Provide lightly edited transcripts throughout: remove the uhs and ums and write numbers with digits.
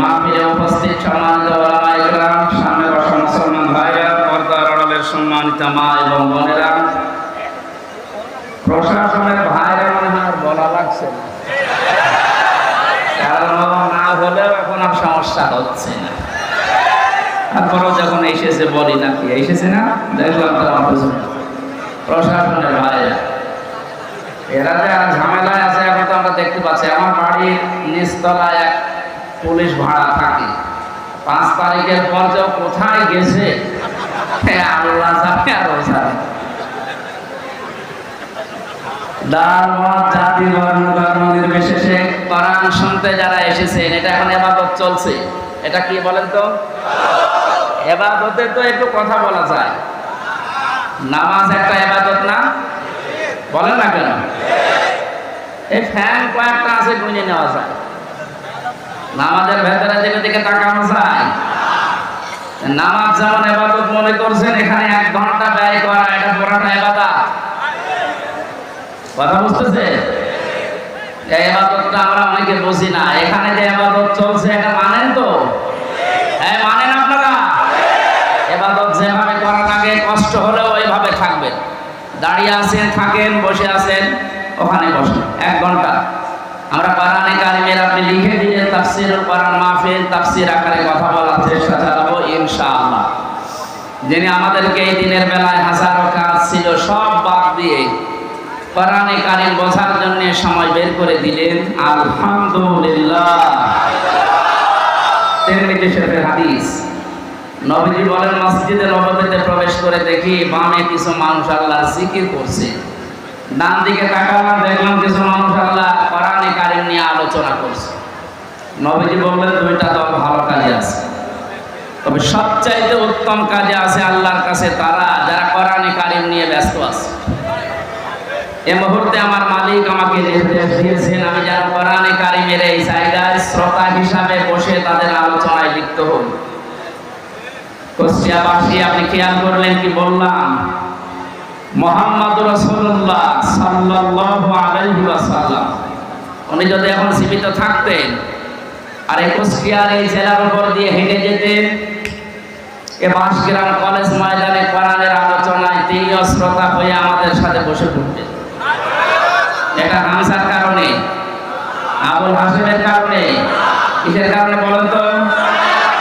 মাহফিলে উপস্থিত সম্মানিত ওলামায়ে কেরাম, সামনে বসা মুসলমান ভাইরা, পর্দার আড়ালের সম্মানিত মা এবং বোনেরা, প্রশাসনের ভাইরা মনে হয় আর বলা লাগছে না, কারণ না হলেও এখন আর সমস্যা হচ্ছে না। তারপরেও যখন এসেছে বলি নাকি এসেছে না, দেখলাম তো প্রশাসনের ভাইরা এরা যে আর ঝামেলায় আছে এখন তো আমরা দেখতে পাচ্ছি। আমার বাড়ির নিচতলায় এক পুলিশ ভাড়া থাকে, 5 তারিখের পর যে কোথায় গেছে আল্লাহ জানে আর ও জানে। জাতি বর্ণ ধর্ম নির্বিশেষে কোরআন শুনতে যারা এসেছেন, এটা এখন ইবাদত চলছে। এটা কি বলেন তো? ইবাদতে তো একটু কথা বলা যায়। নামাজ একটা ইবাদত না? বলেন না কেন? এই ফ্যান কয়েকটা আছে, গুনে নেওয়া যায়। নামাজের ভেতরে যেদিকে তাকানো যায়। নামাজ যেমন ইবাদত মনে করছেন, এখানে 1 ঘন্টা ব্যয় করা এটা পুরোটা ইবাদত। কথা বুঝতেছে? এই ইবাদতটা আমরা অনেকে বুঝি না। এখানে যে ইবাদত চলছে এটা মানেন তো? হ্যাঁ, মানেন আপনারা? ইবাদত যেভাবে করা লাগে, কষ্ট হলেও ওইভাবে থাকবেন। দাঁড়িয়ে আছেন থাকেন, বসে আছেন ওখানে বসেন 1 ঘন্টা। আমরা কোরআনে কারিমের আপনি লিখে দিলে তাফসীরুল কোরআন মাহফিল তাফসীর আকারে কথা বলার চেষ্টা চালাবো ইনশাআল্লাহ। যিনি আমাদেরকে এই দিনের বেলায় হাজারো কাজ ছিল সব বাদ দিয়ে কোরআনে কারিম বোঝার জন্য সময় বের করে দিলেন, আলহামদুলিল্লাহ। তিরমিজি শরীফের হাদিস, নবীজি বলেন, মসজিদে নববীতে প্রবেশ করে দেখি বামে কিছু মানুষ আল্লাহর জিকির করছে, ডান দিকে তাকালাম দেখলাম কিছু মানুষ আল্লাহ কোরআনে কারিম নিয়ে আলোচনা করছে। নবীজি বললেন 2টা দল ভালো কাজে আছে, তবে সবচাইতে উত্তম কাজে আছে আল্লাহর কাছে তারা যারা কোরআনে কারিম নিয়ে ব্যস্ত আছে। এই মুহূর্তে আমার মালিক আমাকে নির্দেশ দিয়েছেন আমি যেন কোরআনে কারিমের এই জায়গায় শ্রোতা হিসাবে বসে তাদের আলোচনায় লিপ্ত হই। কুষ্টিয়াবাসী, আপনি খেয়াল করলেন কি বললাম? মুহাম্মদুর রাসূলুল্লাহ সাল্লাল্লাহু আলাইহি ওয়াসাল্লাম উনি যদি এখন জীবিত থাকতেন আর এই কুষ্টিয়ার এই জেলার উপর দিয়ে হেঁটে যেতেন, এ বাঁশগ্রাম কলেজ ময়দানে কোরআনের আলোচনায় তিনিও শ্রোতা হয়ে আমাদের সাথে বসে পড়তেন। এটা হামসার কারণে, আবুল হাসেমের কারণে, কিসের কারণে বলেন তো?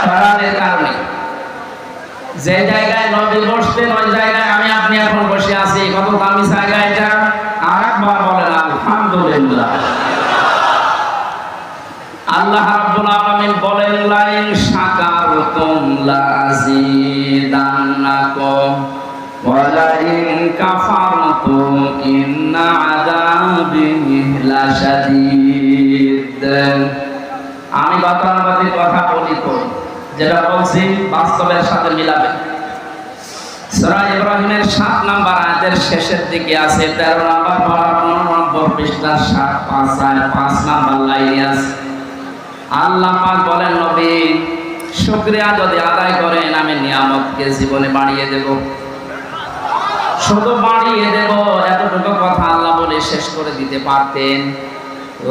কোরআনের কারণে। যে জায়গায় নবী বসতেন ওই জায়গায় আমি আপনি এখন বসে আছি। কত দামি জায়গা এটা! আরেকবার বলেন আলহামদুলিল্লাহ। আল্লাহ রাব্বুল আলামিন বলেন, লাইন শাকারতুম লাযিদান্নাকুম ওয়া লাইন কাফারতুম ইন্না আযাবি লাশাদীদ। আমি গতানুগতিক কথা বলি তো, যেটা বলছি বাস্তবের সাথে মিলাবে। সূরা ইব্রাহিমের 7 নম্বর আয়াতের শেষের দিকে আছে 13 নম্বর পারা 15 নম্বর পৃষ্ঠার 5 নম্বর লাইনে আছে। আল্লাহ পাক বলেন, নবী শুকরিয়া যদি আদায় করেন আমি নিয়ামতকে জীবনে বাড়িয়ে দেব, শুধু বাড়িয়ে দেব। এতটুকু কথা আল্লাহ বলে শেষ করে দিতে পারতেন।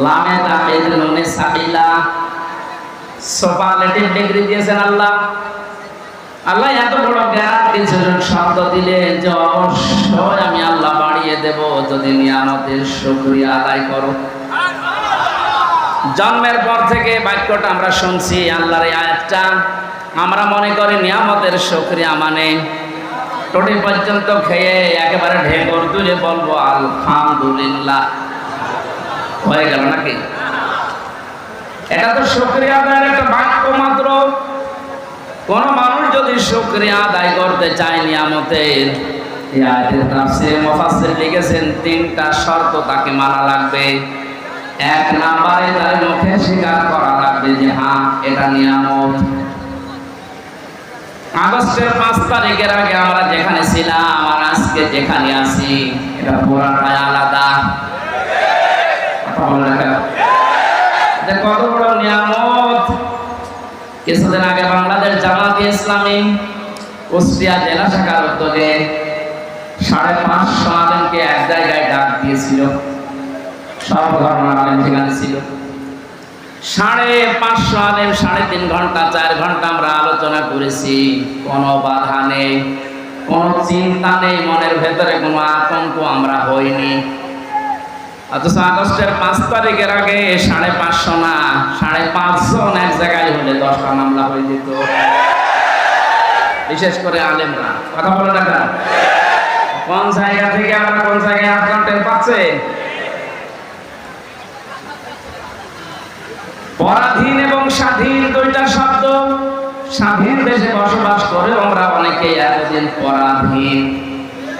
লামে তাকিদ নুনে সাবিলা, সুপারলেটিভ ডিগ্রি দিয়েছেন আল্লাহ। আল্লাহ এত বড় গ্যারান্টি শব্দ দিলেন যে অবশ্যই আমি আল্লাহ বাড়িয়ে দেব যদি নিয়ামতের শুকরিয়া আদায় করো। জন্মের পর থেকে বাক্যটা আমরা শুনছি, আল্লাহর এই আয়াতটা। আমরা মনে করি নিয়ামতের শুকরিয়া মানে টোটি পর্যন্ত খেয়ে একেবারে ঢেকুর তুলে বলবো আলহামদুলিল্লাহ, হয়ে গেল নাকি? এটা তো শুকরিয়া আদায়ের একটা বাক্য মাত্র। কোন মানুষ যদি শুকরিয়া আদায় করতে চায় নিয়ামতের, এই আয়াতের তাফসীরে মুফাসসির লিখেছেন 3টা শর্ত তাকে মানা লাগবে। 1 নম্বরে তার মুখে স্বীকার করা লাগবে যে হ্যাঁ এটা নিয়ামত। আগস্টের 5 তারিখের আগে আমরা যেখানে ছিলাম আর আজকে যেখানে আছি এটা পুরাটাই আলাদা। কত বড় নিয়ামত! কিছুদিন আগে বাংলাদেশ জামাতে ইসলামী কুষ্টিয়া জেলা শাখার উদ্যোগে 550 আলেমকে এক জায়গায় ডাক দিয়েছিল। সব ধর্মের আলেম সেখানে ছিল। 550 আলেম 3.5 ঘন্টা 4 ঘন্টা আমরা আলোচনা করেছি। কোনো বাধা নেই, কোনো চিন্তা নেই, মনের ভেতরে কোনো আতঙ্ক আমরা হইনি। অথচ আগস্টের 5 তারিখের আগে 550 না 550 জন এক জায়গায় হলে 10টা মামলা হয়ে যেত। বিশেষ করে আলেমরা কথা বলে না, কোন জায়গা থেকে আমরা কোন জায়গায় আপনার টের পাচ্ছে? পরাধীন এবং স্বাধীন দুইটা শব্দ। স্বাধীন দেশে বসবাস করে আমরা অনেকেই এতদিন পরাধীন।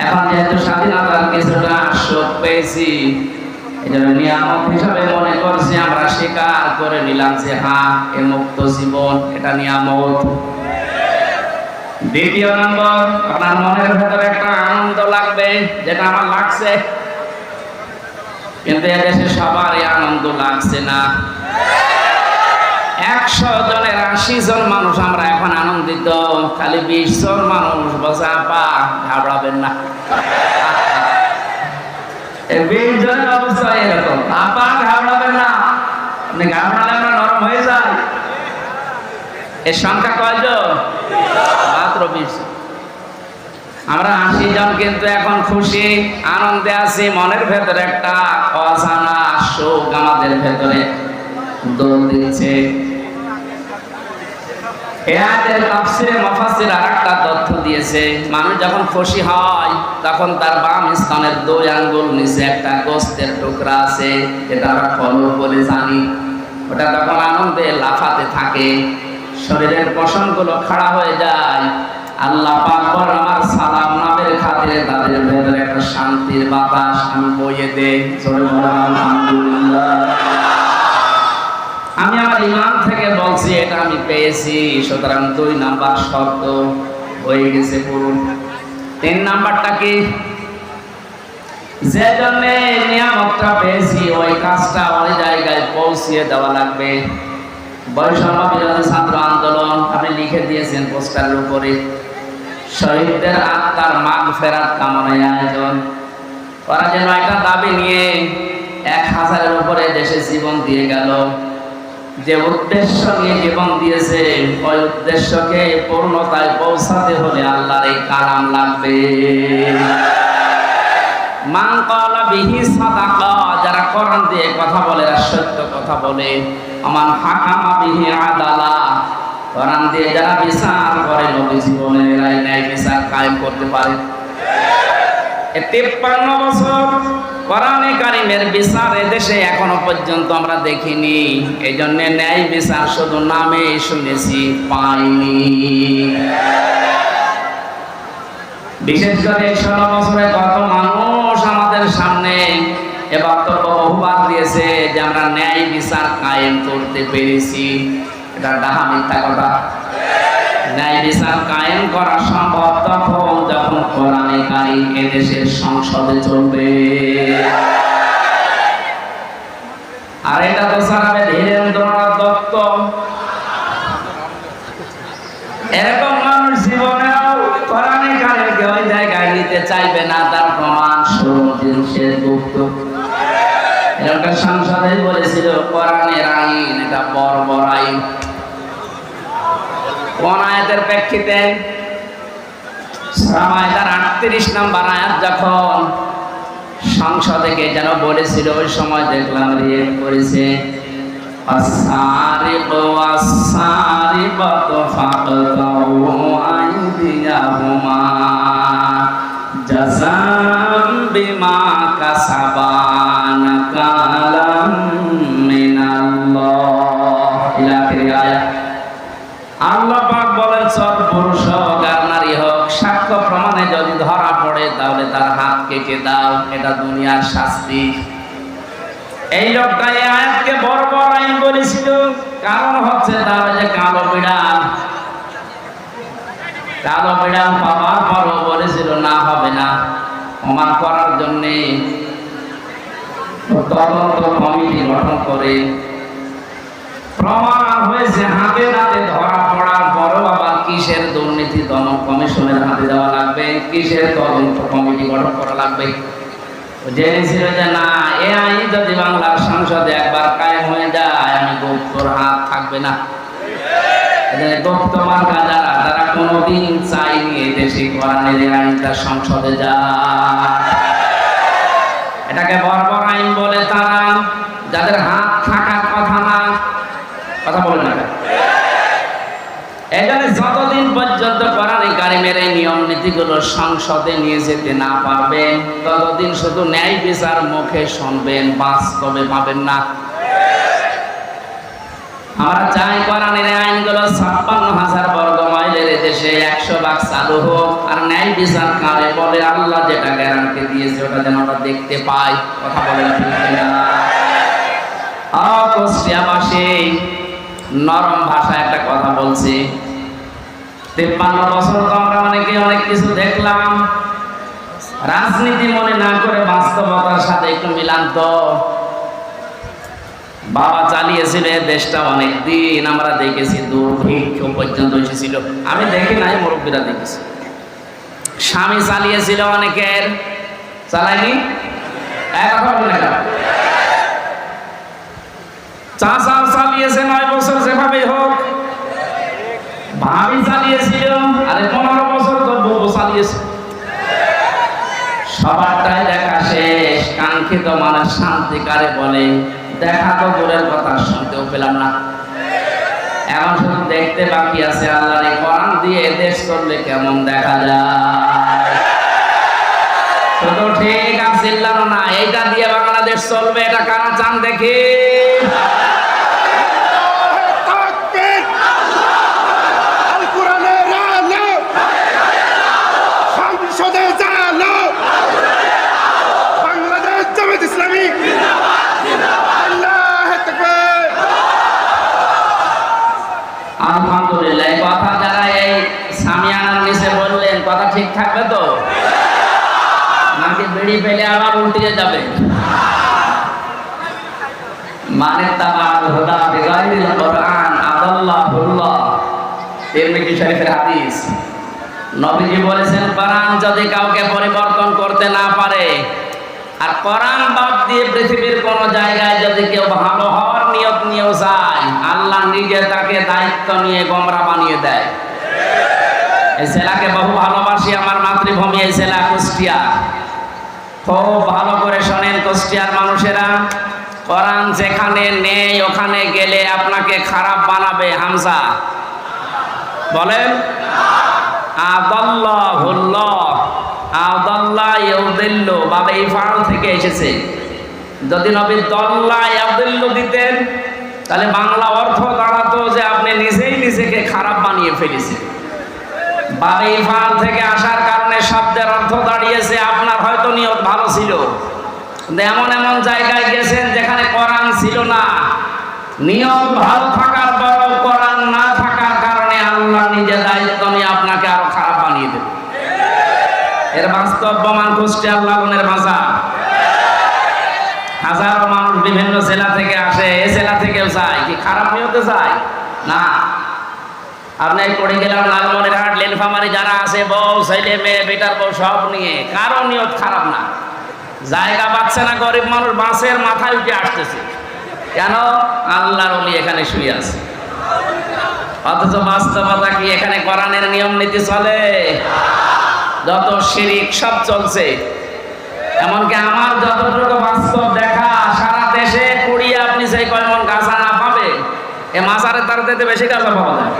এখন যেহেতু স্বাধীনতার কিছুটা সুখ পেয়েছি, এই জন্য নিয়ামত হিসাবে মনে করছি, আমরা স্বীকার করে নিলাম যে হ্যাঁ, এ মুক্ত জীবন, এটা নিয়ামত। দ্বিতীয় নম্বর, আপনার মনের ভেতরে একটা আনন্দ লাগবে, যেটা আমার লাগছে, কিন্তু এদেশে সবারই আনন্দ লাগছে না। 100 জনের 80 জন মানুষ আমরা এখন আনন্দিত, খালি 20 জন মানুষ বসে আপা ঘাবড়াবেন না। 20 জনের অবস্থা এরকম, আপা ঘাবড়াবেন না, আপনি ঘাবড়ালে আমরা নরম হয়ে যায়। এর সংখ্যা কয়জন? মাত্র 20। আমরা 80 জন কিন্তু এখন খুশি, আনন্দে আছি। মনের ভেতরে একটা অজানা সুখ আমাদের ভেতরে দোল দিচ্ছে। এর তাফসীরে মুফাসসির আরেকটা তথ্য দিয়েছে, মানুষ যখন খুশি হয় তখন তার বাম স্তনের 2 আঙ্গুল নিচে একটা গোস্তের টুকরা আছে, যেটা আমরা ফলো বলে জানি। ওটা তখন আনন্দে লাফাতে থাকে, শরীরের পশমগুলো খাড়া হয়ে যায়। আল্লাহ পাক বলেন, আমার সালাম নামের খাতিরে তাদের ভেতরে একটা শান্তির বাতাস আমি বইয়ে দেই। আলহামদুলিল্লাহ। আমি আমার ইমান থেকে বলছি, এটা আমি পেয়েছি। সুতরাং 2 নাম্বার শর্ত হয়ে গেছে পূরণ। 3 নাম্বারটা কি? যে জন্য নিয়ামতটা পেয়েছি ওই কাজটা ওই জায়গায় পৌঁছিয়ে দেওয়া লাগবে। বৈষম্য বিরোধী ছাত্র আন্দোলন আপনি লিখে দিয়েছেন পোস্টারের উপরে, শহীদদের আত্মার মাগফিরাত কামনায় আয়োজন। ওরা যে 9টা দাবি নিয়ে 1000-এর উপরে দেশে জীবন দিয়ে গেল। যে উদ্দেশ্য নিয়ে জীবন দিয়েছে ওই উদ্দেশ্যকে পূর্ণতায় পৌঁছাতে হলে আল্লাহর এই কালাম লাগবে। মান ক্বালা বিহি সাদাকা, যারা কোরআন দিয়ে কথা বলে আর সত্য কথা বলে। আমান হাকামা বিহি আদালা, কোরআন দিয়ে যারা বিচার করে নবী জীবনের ন্যায় বিচার কায়েম করতে পারে। 53 বছর কোরআনে কারিমের বিচার এদেশে এখনো পর্যন্ত আমরা দেখিনি। এই জন্য ন্যায় বিচার শুধু নামে শুনেছি, পাইনি। বিশেষ করে 16 বছরে কত মানুষ আমাদের সামনে এ বক্তব্য বহুবার দিয়েছে যে আমরা ন্যায় বিচার কায়েম করতে পেরেছি। এটা ডাহা মিথ্যা কথা। ন্যায় বিচার কায়েম করা সম্ভব তখন যখন কোরআনে কারিম এদেশের সংসদে চলবে। আর এটা তো সারাবে ধীরেন্দ্রনাথ দত্ত, এরকম মানুষ জীবনেও কোরআনে কারিমকে ওই জায়গায় নিতে চাইবে না। তার প্রমাণ সুরজিৎ সেনগুপ্ত এরকম সংসদে বলেছিল কোরআনের আইন এটা বর্বর আইন। কোন আয়াতের প্রেক্ষিতে? সূরা মাইদার 38 নম্বর আয়াত যখন সংসদে কে যেন বলেছিল, ওই সময় দেখলাম রিয়েক্ট করেছে, আস-সারিকু ওয়াস-সারিকাতু ফাকতাউ আইদিয়াহুমা জাযাম বিমা কাসাবা নাকালাম মিনাল্লাহ। ইলা আখির আয়াত। আল্লাহ পাক বলেন, সব পুরুষ হোক আর নারী হোক, সাক্ষ্য প্রমাণে যদি ধরা পড়ে তাহলে তার হাত কেটে দাও। এটা দুনিয়ার শাস্তি। এই লোকটা এই আয়াতকে বর্বর আইন বলেছিল। কারণ হচ্ছে তার যে কালো বিড়াল পাওয়ার পরও বলেছিল না, হবে না। প্রমাণ করার জন্যে তদন্ত কমিটি গঠন করে প্রমাণ হয়েছে, হাতে নাতে ধরা পড়ার পরও আবার কিসের দুর্নীতি দমন কমিশনের হাতে দেওয়া লাগবে, কিসের তদন্ত কমিটি গঠন করা লাগবে। জেনেছিল যে না, এ আইন যদি বাংলার সংসদে একবার কায়েম হয়ে যায়, আমি তোর হাত থাকবে না। তোমার যারা তারা কোনোদিন চাইনি এদেশে কোরআনের আইনটা সংসদে যায়। এটাকে বর্বর আইন বলে তারা, যাদের হাত থাকার কথা না। কথা বলে না। এখানে যতদিন পর্যন্ত কোরআনে কারিমের এই নিয়ম নীতিগুলো সংসদে নিয়ে যেতে না পারবেন, ততদিন শুধু ন্যায় বিচার মুখে শুনবেন, বাস্তবে পাবেন না। আমরা চাই কোরআনের আইনগুলো 56,000 বর্গ মাইলের দেশে 100 ভাগ চালু হোক, আর ন্যায় বিচার কারে বলে আল্লাহ যেটা গ্যারান্টি দিয়েছে ওটা যেন আমরা দেখতে পাই। কথা বলেন ঠিক কিনা? কুষ্টিয়াবাসী নরম ভাষায় একটা কথা বলছি। 53 বছর তো আমরা অনেকে অনেক কিছু দেখলাম। রাজনীতি মনে না করে বাস্তবতার সাথে একটু মিলান তো। বাবা চালিয়েছিল দেশটা অনেক দিন, আমরা দেখেছি দুর্ভিক্ষ পর্যন্ত এসেছিল। আমি দেখি নাই, মুরব্বীরা দেখেছি। স্বামী চালিয়েছিল অনেকের, চালায়নি? চাচা চালিয়েছে 9 বছর, যেভাবে হোক। ভাবি চালিয়েছিল, আরে 15 বছর তো বউ চালিয়েছে। সবারটাই দেখা শেষ। কাঙ্ক্ষিত মানুষ শান্তিকারে বলে দেখা তো দূরের কথা, শুনতেও পেলাম না। এখন শুধু দেখতে বাকি আছে আল্লাহর এই কোরআন দিয়ে দেশ চললে কেমন দেখা যায়। শুধু ঠিক আছে না, এইটা দিয়ে বাংলাদেশ চলবে, এটা কারা চান দেখি? আলহামদুলিল্লাহ। কথা যারা এই সামিয়ানার নিচে বললেন, কথা ঠিক থাকবে তো নাকি বেড়ি পেলে আবার উল্টে যাবে? মানে তাবার হুদা বিগাইরিল কোরআন আদাল্লাহুল্লাহ, তিরমিজি শরীফের হাদিস। নবীজি বলেছেন, কোরআন যদি কাউকে পরিবর্তন করতে না পারে, আর কোরআন বাদ দিয়ে পৃথিবীর কোন জায়গায় যদি কেউ ভালো হওয়ার নিয়ত নিয়েও যায়, আল্লাহ নিজে তাকে দায়িত্ব নিয়ে গোমরা বানিয়ে দেয়। এই জেলাকে বহু ভালোবাসি, আমার মাতৃভূমি এই জেলা কুষ্টিয়া। খুব ভালো করে শোনেন কুষ্টিয়ার মানুষেরা, কোরআন যেখানে নেই ওখানে গেলে আপনাকে খারাপ বানাবে। হামজা বলেন আদাল্লাহুল্লাহ, আদাল্লাহ ইউদিল্লু, বাবা ইফআল থেকে এসেছে। যদি নবী দল্লা ইয়াদিল্লু দিতেন তাহলে বাংলা অর্থ দাঁড়াতো যে আপনি নিজেই নিজেকে খারাপ বানিয়ে ফেলেছেন। বাবা ইফআল থেকে আসার কারণে শব্দের অর্থ দাঁড়িয়েছে আপনার হয়তো নিয়ত ভালো ছিল, কিন্তু এমন এমন জায়গায় গেছেন যেখানে কোরআন ছিল না। নিয়ত ভালো থাকার পরও কোরআন না থাকার কারণে আল্লাহ নিজে দায়িত্ব নিয়ে আপনাকে আরো খারাপ বানিয়ে দেবে। এর বাস্তব প্রমাণ কুষ্টিয়ার লালনের ভাষা। হাজারো মানুষ বিভিন্ন জেলা থেকে আসে, এই জেলা থেকেও যায়, কি খারাপ নিয়তে যায় না। আপনি পড়ে গেলাম লালমনিরহাট, লেনফামারি যারা আছে, বউ ছেলে মেয়ে বেটার বউ সব নিয়ে, কারো নিয়ত খারাপ না। জায়গা পাচ্ছে না, গরিব মানুষ বাঁশের মাথায় উঠে আসতেছে। কেন? আল্লাহর ওলি এখানে শুয়ে আছে। অথচ বাস্তবতা কি? এখানে কোরআনের নিয়ম নীতি চলে, যত শিরিক সব চলছে। এমনকি আমার যতটুকু বাস্তব দেখা, সারা দেশে কুড়িয়ে আপনি সেই কয়মন গাছা না পাবে, এ মাজারে তার দিতে বেশি গাছা পাওয়া যায়।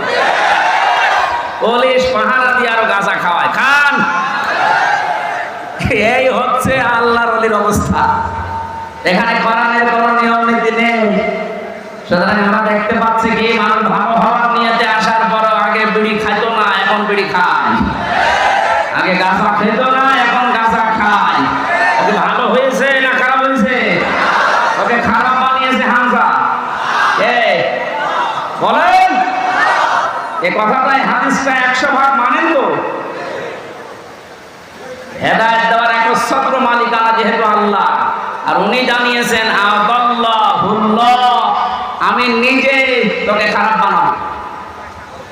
পুলিশ পাহারা দিয়ে আরো গাছা খাওয়ায়, খান। এই হচ্ছে আল্লাহর ওলির অবস্থা। এখানে কোরআনের কোনো নিয়ম নীতি নেই। সুতরাং আমরা দেখতে পাচ্ছি কি, মানুষ ভালো হওয়ার নিয়তে আসার পরও আগে বিড়ি খাইতো না, এখন বিড়ি খায়। আগে গাছা খেত না, এখন গাছা খায়। ওকে ভালো হয়েছে না খারাপ হয়েছে? ওকে খারাপ বানিয়েছে হামজা। বলেন এ কথাটাই, হাদিসটা 100 ভাগ মানেন তো? হেদায়েত দেওয়ার একচ্ছত্র মালিকানা যেহেতু আল্লাহ, আর উনি জানিয়েছেন আদাল্লাহুল্লাহ, আমি নিজে তোকে খারাপ বানাবো।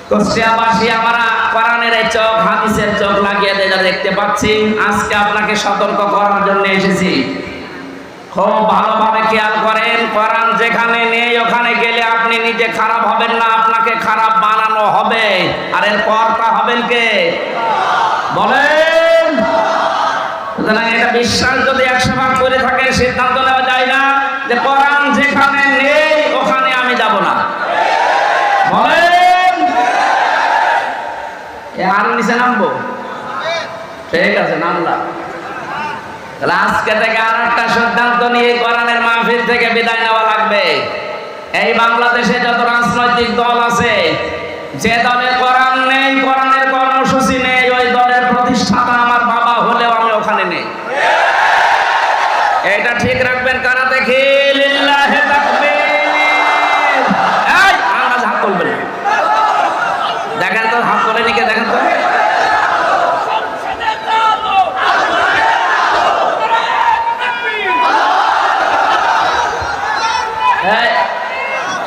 কুষ্টিয়াবাসী আমরা কোরআনের এই চোখ, হাদিসের চোখ লাগিয়ে দেখতে পাচ্ছি। আজকে আপনাকে সতর্ক করার জন্য এসেছি। খুব ভালোভাবে খেয়াল করেন, কোরআন যেখানে নেই ওখানে গেলে আপনি নিজে খারাপ হবেন না, আপনাকে খারাপ বানানো হবে। আর এর কর্তা হবেন কে বলেন? সুতরাং এটা বিশ্বাস যদি 100 ভাগ করে থাকে, সিদ্ধান্ত নেওয়া যায় না যে কোরআন যেখানে নেই ওখানে আমি যাব না। বলেন আর নিচে নামবো? ঠিক আছে, নামলাম। আজকে থেকে আর একটা সিদ্ধান্ত নিয়ে কোরআনের মাহফিল থেকে বিদায় নেওয়া লাগবে। এই বাংলাদেশে যত রাজনৈতিক দল আছে, যে দলে কোরআন নেই, কোরআনের কর্মসূচি নেই, ওই দলের প্রতিষ্ঠাতা আমার বাবা হলেও আমি ওখানে নেই। এটা ঠিক রাখবেন। কারা দেখি লিল্লাহি তাকবীর। এই আন্দাজ হাত তুলবেন, দেখেন তো হাত তোলেনি কে, দেখেন তো।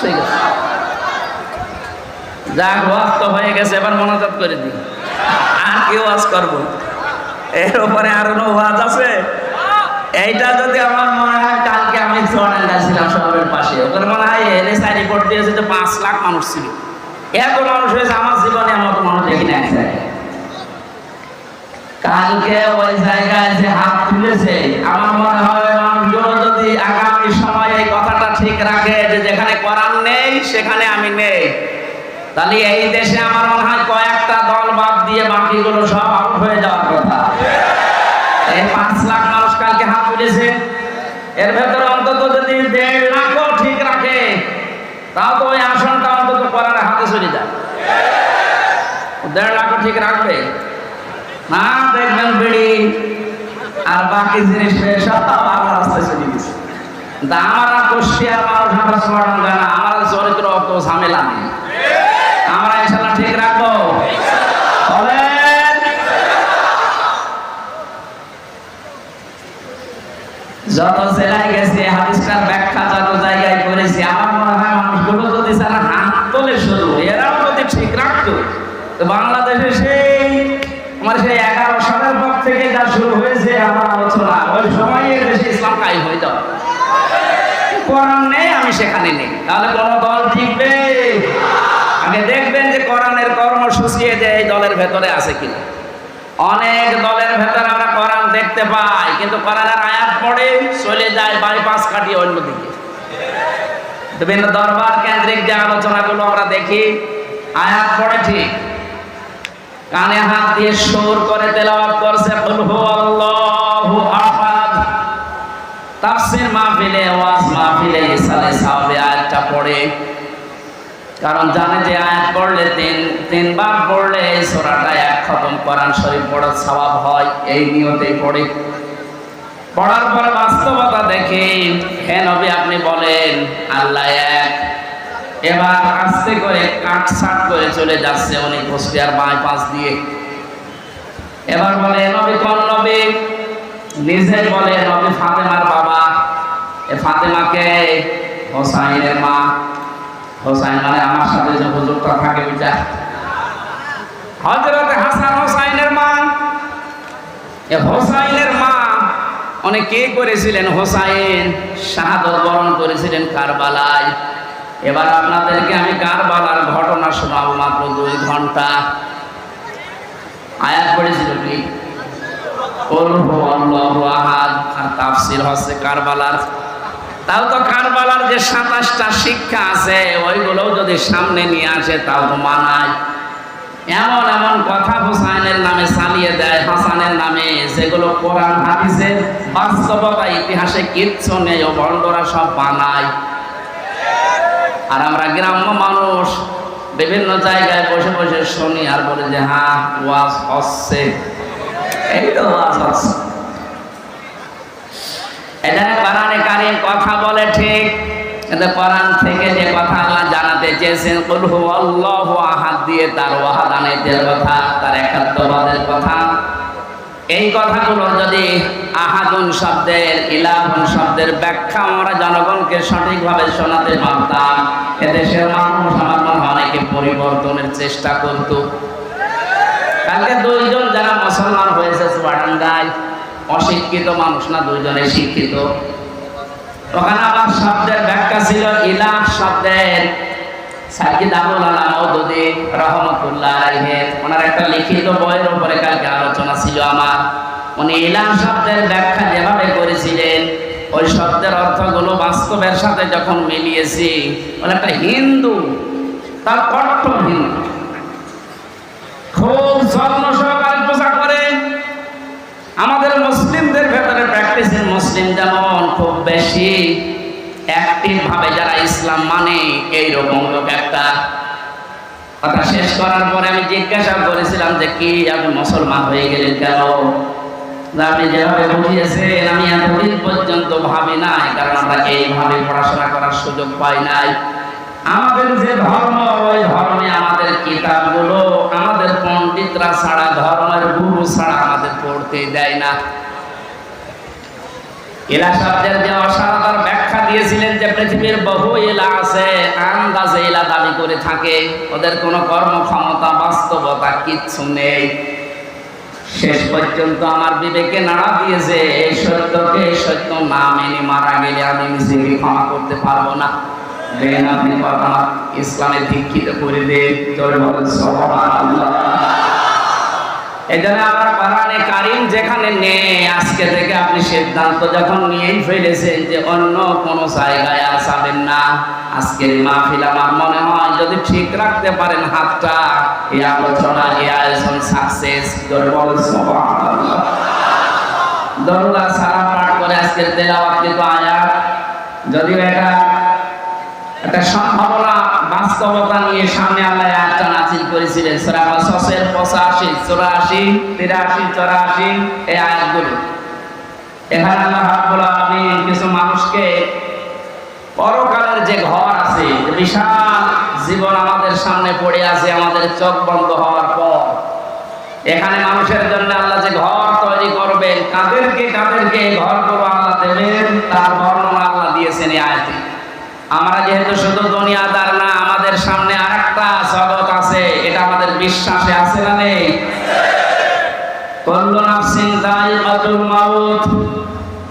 ঠিক আছে, যাক ওয়াজ তো হয়ে গেছে, এবার মনোজাত করে দিই। আর কি ওয়াজ করবো? এর উপরে আরো ওয়াজ আছে। এইটা যদি আমার মনে হয়, কালকে আমি চুয়াডাঙ্গা ছিলাম শহরের পাশে, ওখানে মনে হয় এনএসআই রিপোর্ট দিয়েছে যে 5 লাখ মানুষ ছিল। এত মানুষ হয়েছে, আমার জীবনে আমার তো মানুষ দেখি না এক জায়গায়। কালকে ওই জায়গায় যে হাত তুলেছে, আমার মনে হয় মানুষগুলো যদি আগামী সময়ে এই কথাটা ঠিক রাখে যে যেখানে কোরআন নেই সেখানে আমি নেই, তাহলে এই দেশে আমার মনে হয় কয়েকটা দল বাদ দিয়ে বাকিগুলো সব আউট হয়ে যাওয়ার কথা। এই 5 লাখ মানুষ কালকে হাত তুলেছে, এর ভেতরে অন্তত যদি 1.5 লাখও ঠিক রাখে, তাও তো ওই আসনটা অন্তত কোরআনের হাতে চলে যায়। 1.5 লাখও ঠিক রাখবে না, দেখবেন বিড়ি আর বাকি জিনিস সব আমার রাস্তায় চলে গেছে। আমরা কুষ্টিয়ার মানুষ, আমরা চুয়াডাঙ্গা না, আমার চরিত্র অত ঝামেলা নেই, আমরা ইনশাল্লাহ ঠিক রাখবো। যত জেলায় গেছি হাদিসটার ব্যাখ্যা যত জায়গায় করেছি, আমার মনে হয় মানুষগুলো যদি যারা হাত তোলে শুধু, এরাও যদি ঠিক রাখতো, তো বাংলাদেশে সেই 11 সালের পর থেকে যা শুরু হয়েছে আমার আলোচনা, ওই সময় দেশে ইসলাম কায়েম হয়ে যাবে। কোরআন নেই, আমি সেখানে নেই, তাহলে কোন দল টিকবে? আগে দেখবেন যে কোরআনের কর্মসূচি এই দলের ভেতরে আছে কিনা। অনেক দলের ভেতরে আমরা কোরআন দেখতে পাই, কিন্তু কোরআনের আয়াত পড়ে চলে যায় বাইপাস কাটিয়ে অন্যদিকে। বিভিন্ন দরবার কেন্দ্রিক যে আলোচনাগুলো আমরা দেখি, আয়াত পড়ে ঠিক, কানে হাত দিয়ে সুর করে তেলাওয়াত করছে কুল হুয়াল্লাহু আহাদ। তাফসীর মাহফিলে, ওয়াজ মাহফিলে ইসালে সাহাবে আয়াতটা পড়ে, কারণ জানে যে আয়াত পড়লে তিনবার পড়লে সূরাটা এক খতম কোরআন শরীফ পড়ার সওয়াব হয়, এই নিয়তেই পড়ে। পড়ার পরে বাস্তবতা দেখে, হে নবী আপনি বলেন আল্লাহ এক। এবার আস্তে করে কাটছাট করে চলে যাচ্ছে উনি কুষ্টিয়ার বাইপাস দিয়ে। এবার বলে নবী কোন নবী? নিজে বলে নবী ফাতেমার বাবা। এ ফাতেমাকে হোসাইনের মা। হোসাইন মানে আমার সাথে যে হুজুরটা থাকে ওইটা, হযরত হাসান হোসাইনের মা। এ হোসাইনের মা উনি কে করেছিলেন? হোসাইন শাহাদত বরণ করেছিলেন কারবালায়। এবার আপনাদেরকে আমি কারবালার ঘটনা শোনাবো, মাত্র 2 ঘন্টা। আয়াত পড়েছিল কি? কুল হুয়াল্লাহু আহাদ। আর তাফসীর হচ্ছে কারবালার। তাও তো কারবালার যে 27টা শিক্ষা আছে, ওইগুলো যদি সামনে নিয়ে আসে তাও তো মানায়। এমন এমন কথা হুসাইনের নামে চালিয়ে দেয়, হাসানের নামে, যেগুলো কোরআন হাদিসের বাস্তবতা ইতিহাসে কিচ্ছু নেই, ও ভণ্ডরা সব বানায়। আর আমরা গ্রাম্য মানুষ বিভিন্ন জায়গায় বসে বসে শুনি আর বলে যে হ্যাঁ ওয়াজ হচ্ছে, এই তো ওয়াজ হচ্ছে। এটা কোরআনে কারীম কথা বলে ঠিক, কিন্তু কোরআন থেকে যে কথা আল্লাহ জানাতে চেয়েছেন কুল হুয়াল্লাহু আহাদ দিয়ে তার ওয়াহাদানিয়তের কথা, তার একাত্মবাদের কথা, এই কথাগুলো যদি আহাদুন শব্দের, ইলাহুন শব্দের ব্যাখ্যা আমরা জনগণকে সঠিকভাবে শোনাতে পারতাম, এদেশের মানুষ আমার মনে হয় অনেকে পরিবর্তনের চেষ্টা করত। কালকে 2 জন যারা মুসলমান হয়েছে চুয়াডাঙ্গায়, অশিক্ষিত মানুষ না, 2 জনে শিক্ষিত। ওখানে আবার শব্দের ব্যাখ্যা ছিল ইলাহ শব্দের সাইয়্যিদ আবুল আলা মওদুদী রাহমাতুল্লাহ আলাইহি ওনার একটা লিখিত বইয়ের উপরে কালকে আলোচনা ছিল আমার। উনি ইলাহ শব্দের ব্যাখ্যা যেভাবে করেছিলেন ওই শব্দের অর্থগুলো বাস্তবের সাথে যখন মিলিয়েছি, মানে একটা হিন্দু তার কট্টর হিন্দু খুব যত্ন সহকারে পূজা করে। আমাদের মুসলিমদের ভেতরে প্র্যাকটিসের মুসলিম যেমন খুব বেশি অ্যাক্টিভ ভাবে যারা ইসলাম মানে এইরকম লোক একটা। কথা শেষ করার পরে আমি জিজ্ঞাসা করেছিলাম যে কি আপনি মুসলমান হয়ে গেলেন কেন? আপনি যেভাবে বুঝিয়েছেন আমি এতদিন পর্যন্ত ভাবি নাই, কারণ আমরা এইভাবে পড়াশোনা করার সুযোগ পাই নাই। আমাদের যে ধর্ম ওই ধর্মে আমাদের কিতাবগুলো আমাদের পণ্ডিতরা ছাড়া, ধর্মের গুরু ছাড়া আমাদের পড়তে দেয় না। ইলা শব্দের যে অসাধারণ ব্যাখ্যা দিয়েছিলেন যে পৃথিবীর বহু ইলা আছে, আন্দাজে ইলা দাবি করে থাকে, ওদের কোনো কর্মক্ষমতা বাস্তবতা কিচ্ছু নেই। শেষ পর্যন্ত আমার বিবেকে নাড়া দিয়েছে এই সত্যকে সত্য না মেনে মারা গেলে আমি নিজেকে ক্ষমা করতে পারবো না। দেন আপনি আমার ইসলামে দীক্ষিত করে দেন। জোরে বলেন সুবহানাল্লাহ। এই জন্য আমরা কোরআনে কারীম যেখানে নেই, আজকে থেকে আপনি সিদ্ধান্ত যখন নিয়েই ফেলেছেন যে অন্য কোনো জায়গায় আর যাবেন না, আজকের মাহফিল আমার মনে হয় যদি ঠিক রাখতে পারেন হাতটা, এই আলোচনা এই আয়োজন সাকসেস। জোরে বলেন সুবহানাল্লাহ। দরুদ আর সালাম পাঠ করে আজকের তেলাওয়াতকৃত আয়াত, যদিও এটা একটা সম্ভাবনা বাস্তবতা নিয়ে সামনে আল্লাহ আয়াতটা নাযিল করেছিলেন সূরা কাসসের 85, 84, 83, 84 এই আয়াতগুলো। এখানে আল্লাহ রাব্বুল আলামিন কিছু মানুষকে পরকালের যে ঘর আছে, বিশাল জীবন আমাদের সামনে পড়ে আছে আমাদের চোখ বন্ধ হওয়ার পর, এখানে মানুষের জন্য আল্লাহ যে ঘর তৈরি করবেন, কাদেরকে কাদেরকে ঘরগুলো আল্লাহ দেবেন তার বর্ণনা আল্লাহ দিয়েছেন এই আয়াতে। আমরা যেহেতু শুধু দুনিয়াদার না, আমাদের সামনে আরেকটা জগৎ আছে, এটা আমাদের বিশ্বাসে আছে না নেই? কুল্লু নাফসিন যায়িকাতুল মাউত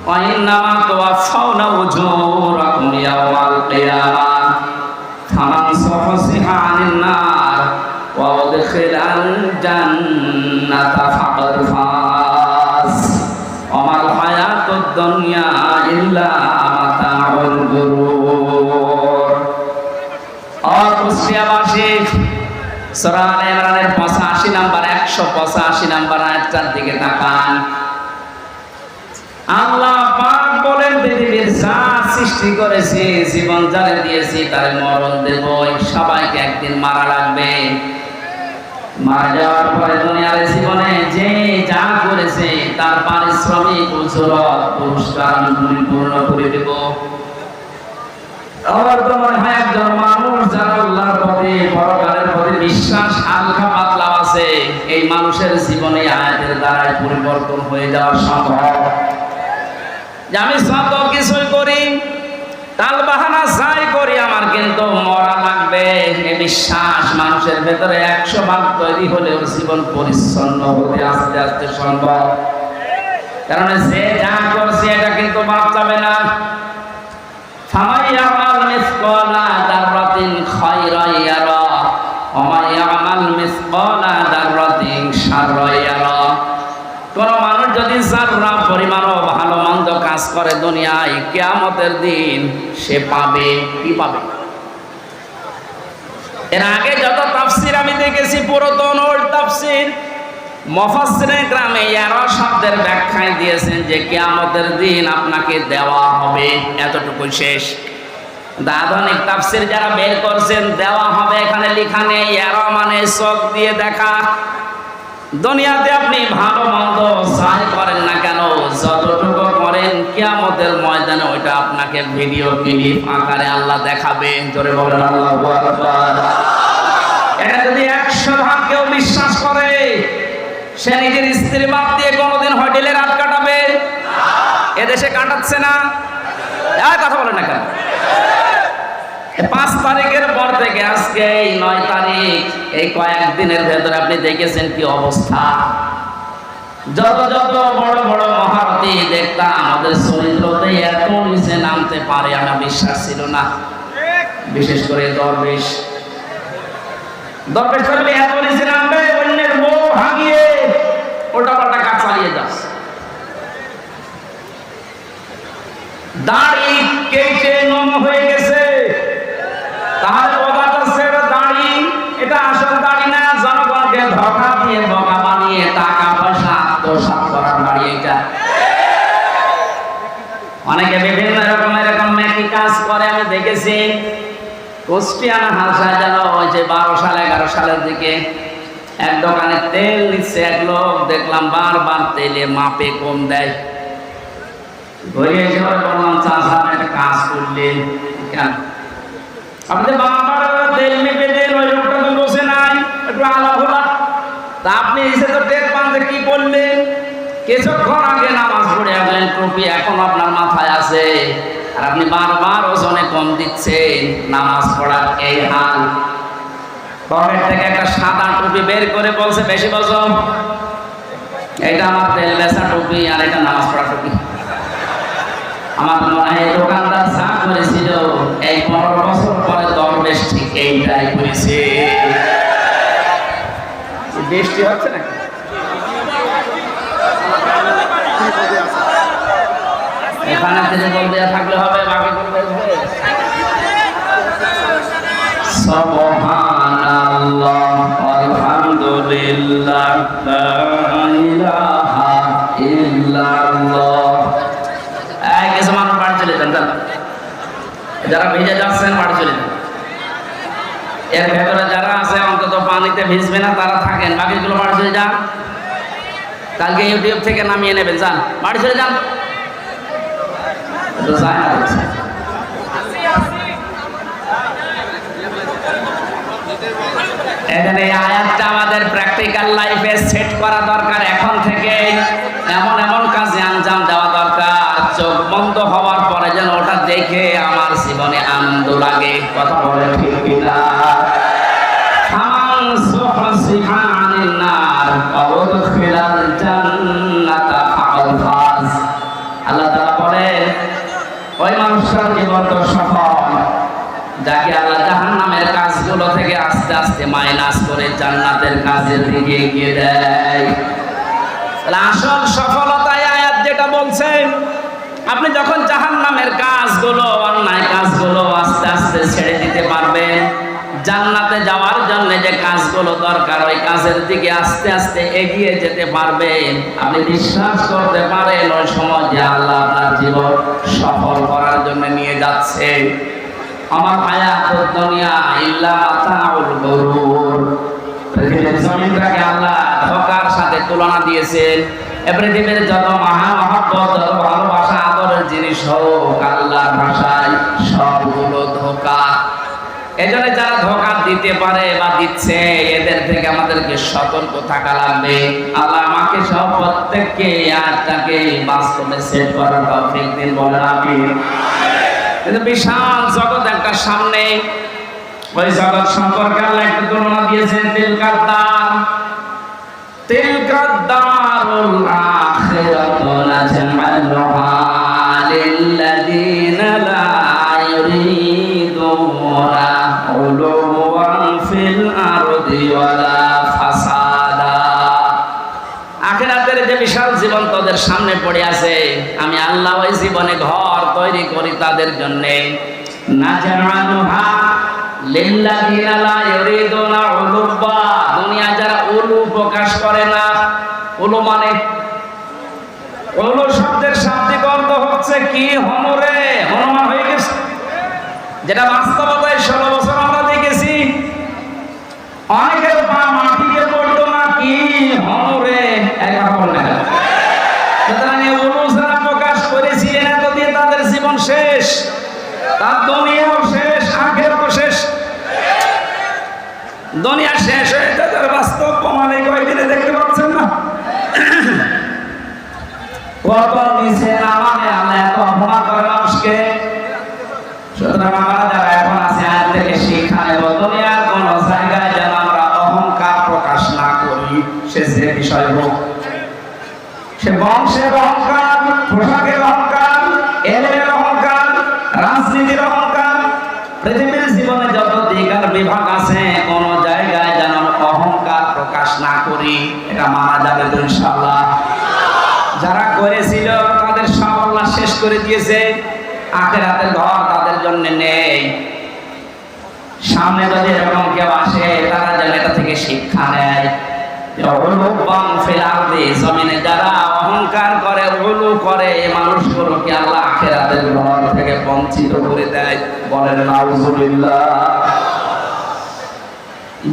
ওয়া ইন্নামা তুওয়াফাউনা উজুরাকুম ইয়াওমাল কিয়ামাহ ফামান যুহজিহা আনিন নার ওয়া উদখিলাল জান্নাতা ফাকাদ ফাজ ওয়া মাল হায়াতুদ দুনিয়া ইল্লা মাতাউল গুরুর। আর কুষ্টিয়াবাসী সূরা আলে ইমরানের 85 নাম্বার 185 নাম্বার আয়াতটার দিকে তাকান। আল্লাহ পাক বলেন পৃথিবীর যা সৃষ্টি করেছি, জীবন যারে দিয়েছি তার মরণ দেব, সবাইকে একদিন মারা লাগবে। মারা যাওয়ার পরে দুনিয়ার জীবনে যে যা করেছে তার পারিশ্রমিক উজরত পুরস্কার আমি পরিপূর্ণ করে দেব। আমার তো মনে হয় একজন মানুষ যারা আল্লাহর পথে পরকালের পথে বিশ্বাস হালকা পাতলা আছে, এই মানুষের জীবনে আয়াতের দ্বারাই পরিবর্তন হয়ে যাওয়া সম্ভব। যে আমি যত কিছুই করি, তাল বাহানা যাই করি, আমার কিন্তু মরা লাগবে, এই বিশ্বাস মানুষের ভেতরে 100 ভাগ তৈরি হলে ওর জীবন পরিচ্ছন্ন হতে আস্তে আস্তে সম্ভব। কারণ যে যা করছে এটা কিন্তু বাদ যাবে না। ফামাই ইয়ামাল মিসকালা দাররাতিন খায়রান ইয়ারা ওয়া মাই ইয়ামাল মিসকালা দাররাতিন শাররান ইয়ারা। কোন মানুষ যদি যারা পরিমাণও ভালো মন্দ কাজ করে দুনিয়ায়, কিয়ামতের দিন সে পাবে কি পাবে? এর আগে যত তাফসীর আমি দেখেছি পুরাতন ওল্ড তাফসীর, মুফাসসিরিন গ্রামে ইয়ারা শব্দের ব্যাখ্যায় দিয়েছেন যে কিয়ামতের দিন আপনাকে দেওয়া হবে, এতটুকু শেষ। আধুনিক তাফসীর যারা বের করছেন দেওয়া হবে এখানে লেখা নেই, ইয়ারা মানে চোখ দিয়ে দেখা। দুনিয়াতে আপনি ভালো মন্দ যাই করেন না কেন, যতটুকু করেন কিয়ামতের ময়দানে ওইটা আপনাকে ভিডিও ক্লিপ আকারে আল্লাহ দেখাবে। জোরে বলেন আল্লাহু আকবার। এটা যদি 100 ভাগ কেউ বিশ্বাস করে, সে নিজের স্ত্রী বাদ দিয়ে কোনোদিন হোটেলে রাত কাটাবে? এদেশে কাটাচ্ছে না? আর কথা বলেন না কেন? 5 তারিখের পর থেকে আজকে এই 9 তারিখ, এই কয়েকদিনের ভেতরে আপনি দেখেছেন কি অবস্থা। যত যত বড় বড় মহারথী দেখতাম আমাদের চরিত্রতে এত নিচে নামতে পারে আমার বিশ্বাস ছিল না। বিশেষ করে দরবেশ করলে এত নিচে নামবে, অন্যের বউ ভাগিয়ে ওটা পাল্টা কাজ চালিয়ে যাচ্ছে। দাড়ি কেটে নম হয়ে গেছে, তাহলে বোঝা যাচ্ছে এটা দাড়ি, এটা আসল দাড়ি না, জনগণকে ধোঁকা দিয়ে বোকা বানিয়ে টাকা পয়সা আত্মসাৎ করার দাড়ি এটা। অনেকে বিভিন্ন রকমের এরকম মেকি কাজ করে আমি দেখেছি। কুষ্টিয়ানা হালসায় যেন ওই যে 12 সাল 11 সালের দিকে এক দোকানে তেল নিচ্ছে এক লোক, দেখলাম বারবার তেলে মাপে কম দেয়। ঘুরে এসে বললাম, চাচা একটা কাজ করলেন কেন? আপনি বারবার তেল মেপে দেন, ওই লোকটা তো বসে নাই, একটু আলাপ হলা। তা আপনি এসে তো টের পান যে কি করলেন? কিছুক্ষণ আগে নামাজ পড়ে আসলেন, টুপি এখন আপনার মাথায় আছে, আর আপনি বারবার ওজনে কম দিচ্ছেন। নামাজ পড়ার এই হাল। পকেট থেকে একটা সাদা টুপি বের করে বলছে, বেশি বজম, এটা আমার তেল বেচা টুপি আর এটা নামাজ পড়া টুপি। আমার মনে হয় দোকানদার যা করেছিল এই 15 বছর পরে দরবেশ ঠিক এইটাই করেছে। বৃষ্টি হচ্ছে নাকি? এখানে থেকে বল দেয়া থাকলে হবে, বাকি করবে। সুবহানাল্লাহ আলহামদুলিল্লাহ লা ইলাহা ইল্লাল্লাহ। এই কিছু মানুষ বাড়ি চলে যান, যারা ভিজে যাচ্ছেন বাড়ি চলে যান। এর ভেতরে যারা আছে অন্তত পানিতে ভিজবে না তারা থাকেন, বাকিগুলো বাড়ি চলে যান। কালকে ইউটিউব থেকে নামিয়ে নেবেন, যান বাড়ি চলে যান। এখানে আয়াতটা আমাদের প্র্যাকটিক্যাল লাইফে সেট করা দরকার। এখন থেকে এমন এমন কাজে আঞ্জাম দেওয়া দরকার, চোখ বন্ধ হওয়ার পরে যেন ওটা দেখে আমার জীবনে আনন্দ লাগে। কথা বলে ঠিক কিনা? আল্লাহ তাআলা বলেন, ওই মানুষটার জীবন তো সফল যাকে আল্লাহ জাহান্নামের কাজগুলো থেকে আস্তে আস্তে মাইনাস করে জান্নাতের কাজের দিকে এগিয়ে দেয়। আসল সফলতায় আয়াত যেটা বলছেন, আপনি যখন জাহান্নামের কাজগুলো, অন্যায় কাজগুলো আস্তে আস্তে ছেড়ে দিতে পারবেন, জান্নাতে যাওয়ার জন্য যে কাজগুলো দরকার ওই কাজের দিকে আস্তে আস্তে এগিয়ে যেতে পারবেন, আপনি বিশ্বাস করতে পারেন ওই সময় যে আল্লাহ আপনার জীবন সফল করার জন্য নিয়ে যাচ্ছে। আমার হায়াতুদ দুনিয়া ইল্লা মাতাউল গুরুর। পৃথিবীর জমিনটাকে আল্লাহ ধোঁকার সাথে তুলনা দিয়েছেন। পৃথিবীর যত মহামহব্বত, যত ভালোবাসা, আদরের জিনিস হোক আল্লাহর ভাষায় সবগুলো ধোঁকা। এজন্য যারা ধোঁকা দিতে পারে বা দিচ্ছে, এদের থেকে আমাদেরকে সতর্ক থাকা লাগবে। আল্লাহ আমাকে সব প্রত্যেককে আজটাকে বাস্তবে সেট করার তৌফিক দিন, বলেন আমিন। কিন্তু বিশাল জগৎ একটা সামনে, ওই জগৎ সম্পর্কে আল্লাহ একটা তুলনা দিয়েছেন, তিলকাদ্দারুল আখিরাতু নাজআলুহা লিল্লাযীনা লা ইউরিদুনা উলুওয়ান ফিল আরদি ওয়ালা ফাসাদা। আখিরাতের যে বিশাল জীবন তাদের সামনে পড়ে আছে, আমি আল্লাহ ওই জীবনে ঘর তৈরি করি তাদের জন্য। নাজআলুহা লিল্লাযীনা লা ইউরিদুনা উলুওয়া, দুনিয়া যারা উলু প্রকাশ করে না। উলু মানে, উলু শব্দের শাব্দিক অর্থ হচ্ছে কি? হনরে, হনুমান হয়ে গেছে। যেটা বাস্তবতায় 16 বছর আমরা দেখেছি। অনেকের পা মাটিতে পড়তো না, কি হনরে একবার বললেন। সুতরাং এই উলু যারা প্রকাশ করেছিলেন এত দিয়ে তাদের জীবন শেষ, তার দুনিয়াও শেষ, আখিরাতও শেষ। দুনিয়া শেষ হয়ে যাবে, বাস্তব প্রমাণ এই কয়েকদিনে দেখতে পাচ্ছেন না। কত নিচে নামানে আল্লাহ এত অপমান করে মানুষকে। সুতরাং আমরা যারা এখন আছে আয়াত থেকে শিক্ষা নেব, দুনিয়ার কোন জায়গায় যেন আমরা অহংকার প্রকাশ না করি, সে যে বিষয় হোক। সে বংশের অহংকার, পোশাকের অহংকার, এলেমের অহংকার, রাজনীতির অহংকার, পৃথিবীর জীবনে যত দিক আর বিভাগ আছে কোন জায়গায় যেন অহংকার প্রকাশ না করি, এটা মানা যাবে তো ইনশাআল্লাহ। যারা করেছিল তাদের সাফল্য শেষ করে দিয়েছে, আখিরাতের ঘর তাদের জন্য নেই। সামনে যদি এরকম কেউ আসে তারা যেন এটা থেকে শিক্ষা নেয়। জমিনে যারা অহংকার করে, উলু করে, মানুষগুলোকে আল্লাহ আখিরাতের ঘর থেকে বঞ্চিত করে দেয়। বলেন নাউজুবিল্লাহ।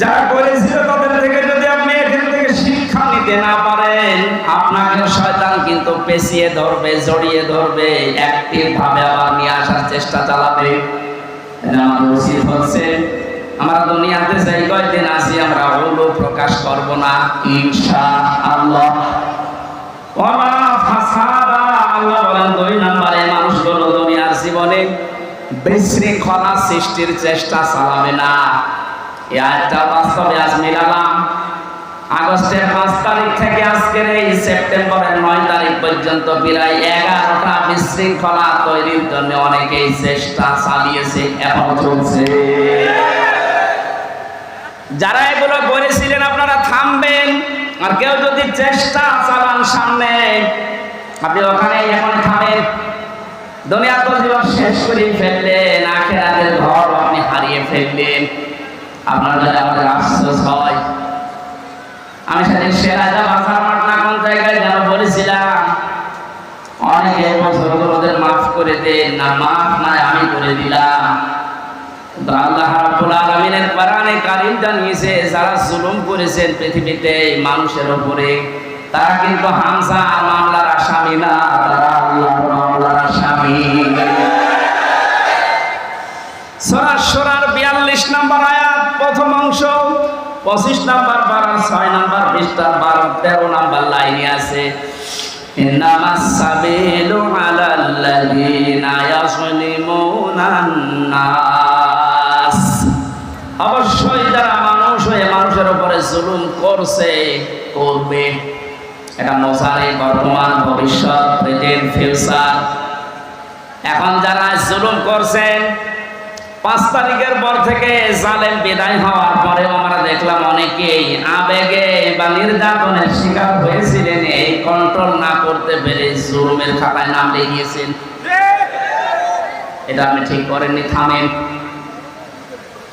যারা করেছিল তাদের থেকে যদি আপনি এখান থেকে শিক্ষা নিতে না পারেন, আপনাকে শয়তান কিন্তু পেঁচিয়ে ধরবে, জড়িয়ে ধরবে, অ্যাক্টিভ ভাবে আবার নিয়ে আসার চেষ্টা চালাবে। আমাদের উচিত হচ্ছে আমরা দুনিয়াতে যাই কয়দিন আছি আমরা ওগুলো প্রকাশ করব না ইনশাআল্লাহ। ওয়ামা ফাসাদা, আল্লাহ বলেন 2 নম্বরে মানুষগুলো দুনিয়ার জীবনে বিশৃঙ্খলা সৃষ্টির চেষ্টা চালাবে না। এই আয়াতটা বাস্তবে আজ মিলালাম। আগস্টের 5 তারিখ থেকে আজকের এই সেপ্টেম্বরের 9 তারিখ পর্যন্ত প্রায় 11টা বিশৃঙ্খলা তৈরির জন্য অনেকেই চেষ্টা চালিয়েছে, এখন চলছে। যারা এগুলো করেছিলেন আপনারা থামবেন, আর কেউ যদি চেষ্টা চালান সামনে, আপনি ওখানে এখন থামেন। দুনিয়া তো জীবন শেষ করে ফেললেন, আখিরাতের ঘর আপনি হারিয়ে ফেললেন। আপনার যদি আমাদের আফসোস হয়। আমি সেদিন সেরাজা বাজার মাঠ না কোন জায়গায় যেন বলেছিলাম, অনেকে বছর ওদের মাফ করে দেন না, মাফ নাই আমি করে দিলাম। আল্লাহ রাব্বুল আলামিনের কোরআনে কারীম জানিয়েছে যারা জুলুম করেছেন পৃথিবীতে মানুষের উপরে, তারা কিন্তু হামজা মামলার আসামি না, তারা আল্লাহর মামলার আসামি। সূরা শুরার 42 নম্বর আয়াত প্রথম অংশ, 25 নম্বর পারা 6 নম্বর পৃষ্ঠা 12-13 নম্বর লাইনে আছে, ইন্নামাস সাবিলু আলাল্লাযীনা ইয়াযলিমুনান নাস। অবশ্যই যারা মানুষ হয়ে মানুষের উপরে জুলুম করছে, করবে, এটা মোসারে বর্তমান ভবিষ্যৎ, প্রেজেন্ট ফিউচার। এখন যারা জুলুম করছেন 5 তারিখের পর থেকে জালেম বিদায় হওয়ার পরে আমরা দেখলাম অনেকেই আবেগে বা নির্যাতনের শিকার হয়েছিলেন, এই কন্ট্রোল না করতে পেরে জুলুমের খাতায় নাম লিখিয়েছেন। এটা আপনি ঠিক করেননি, থামেন।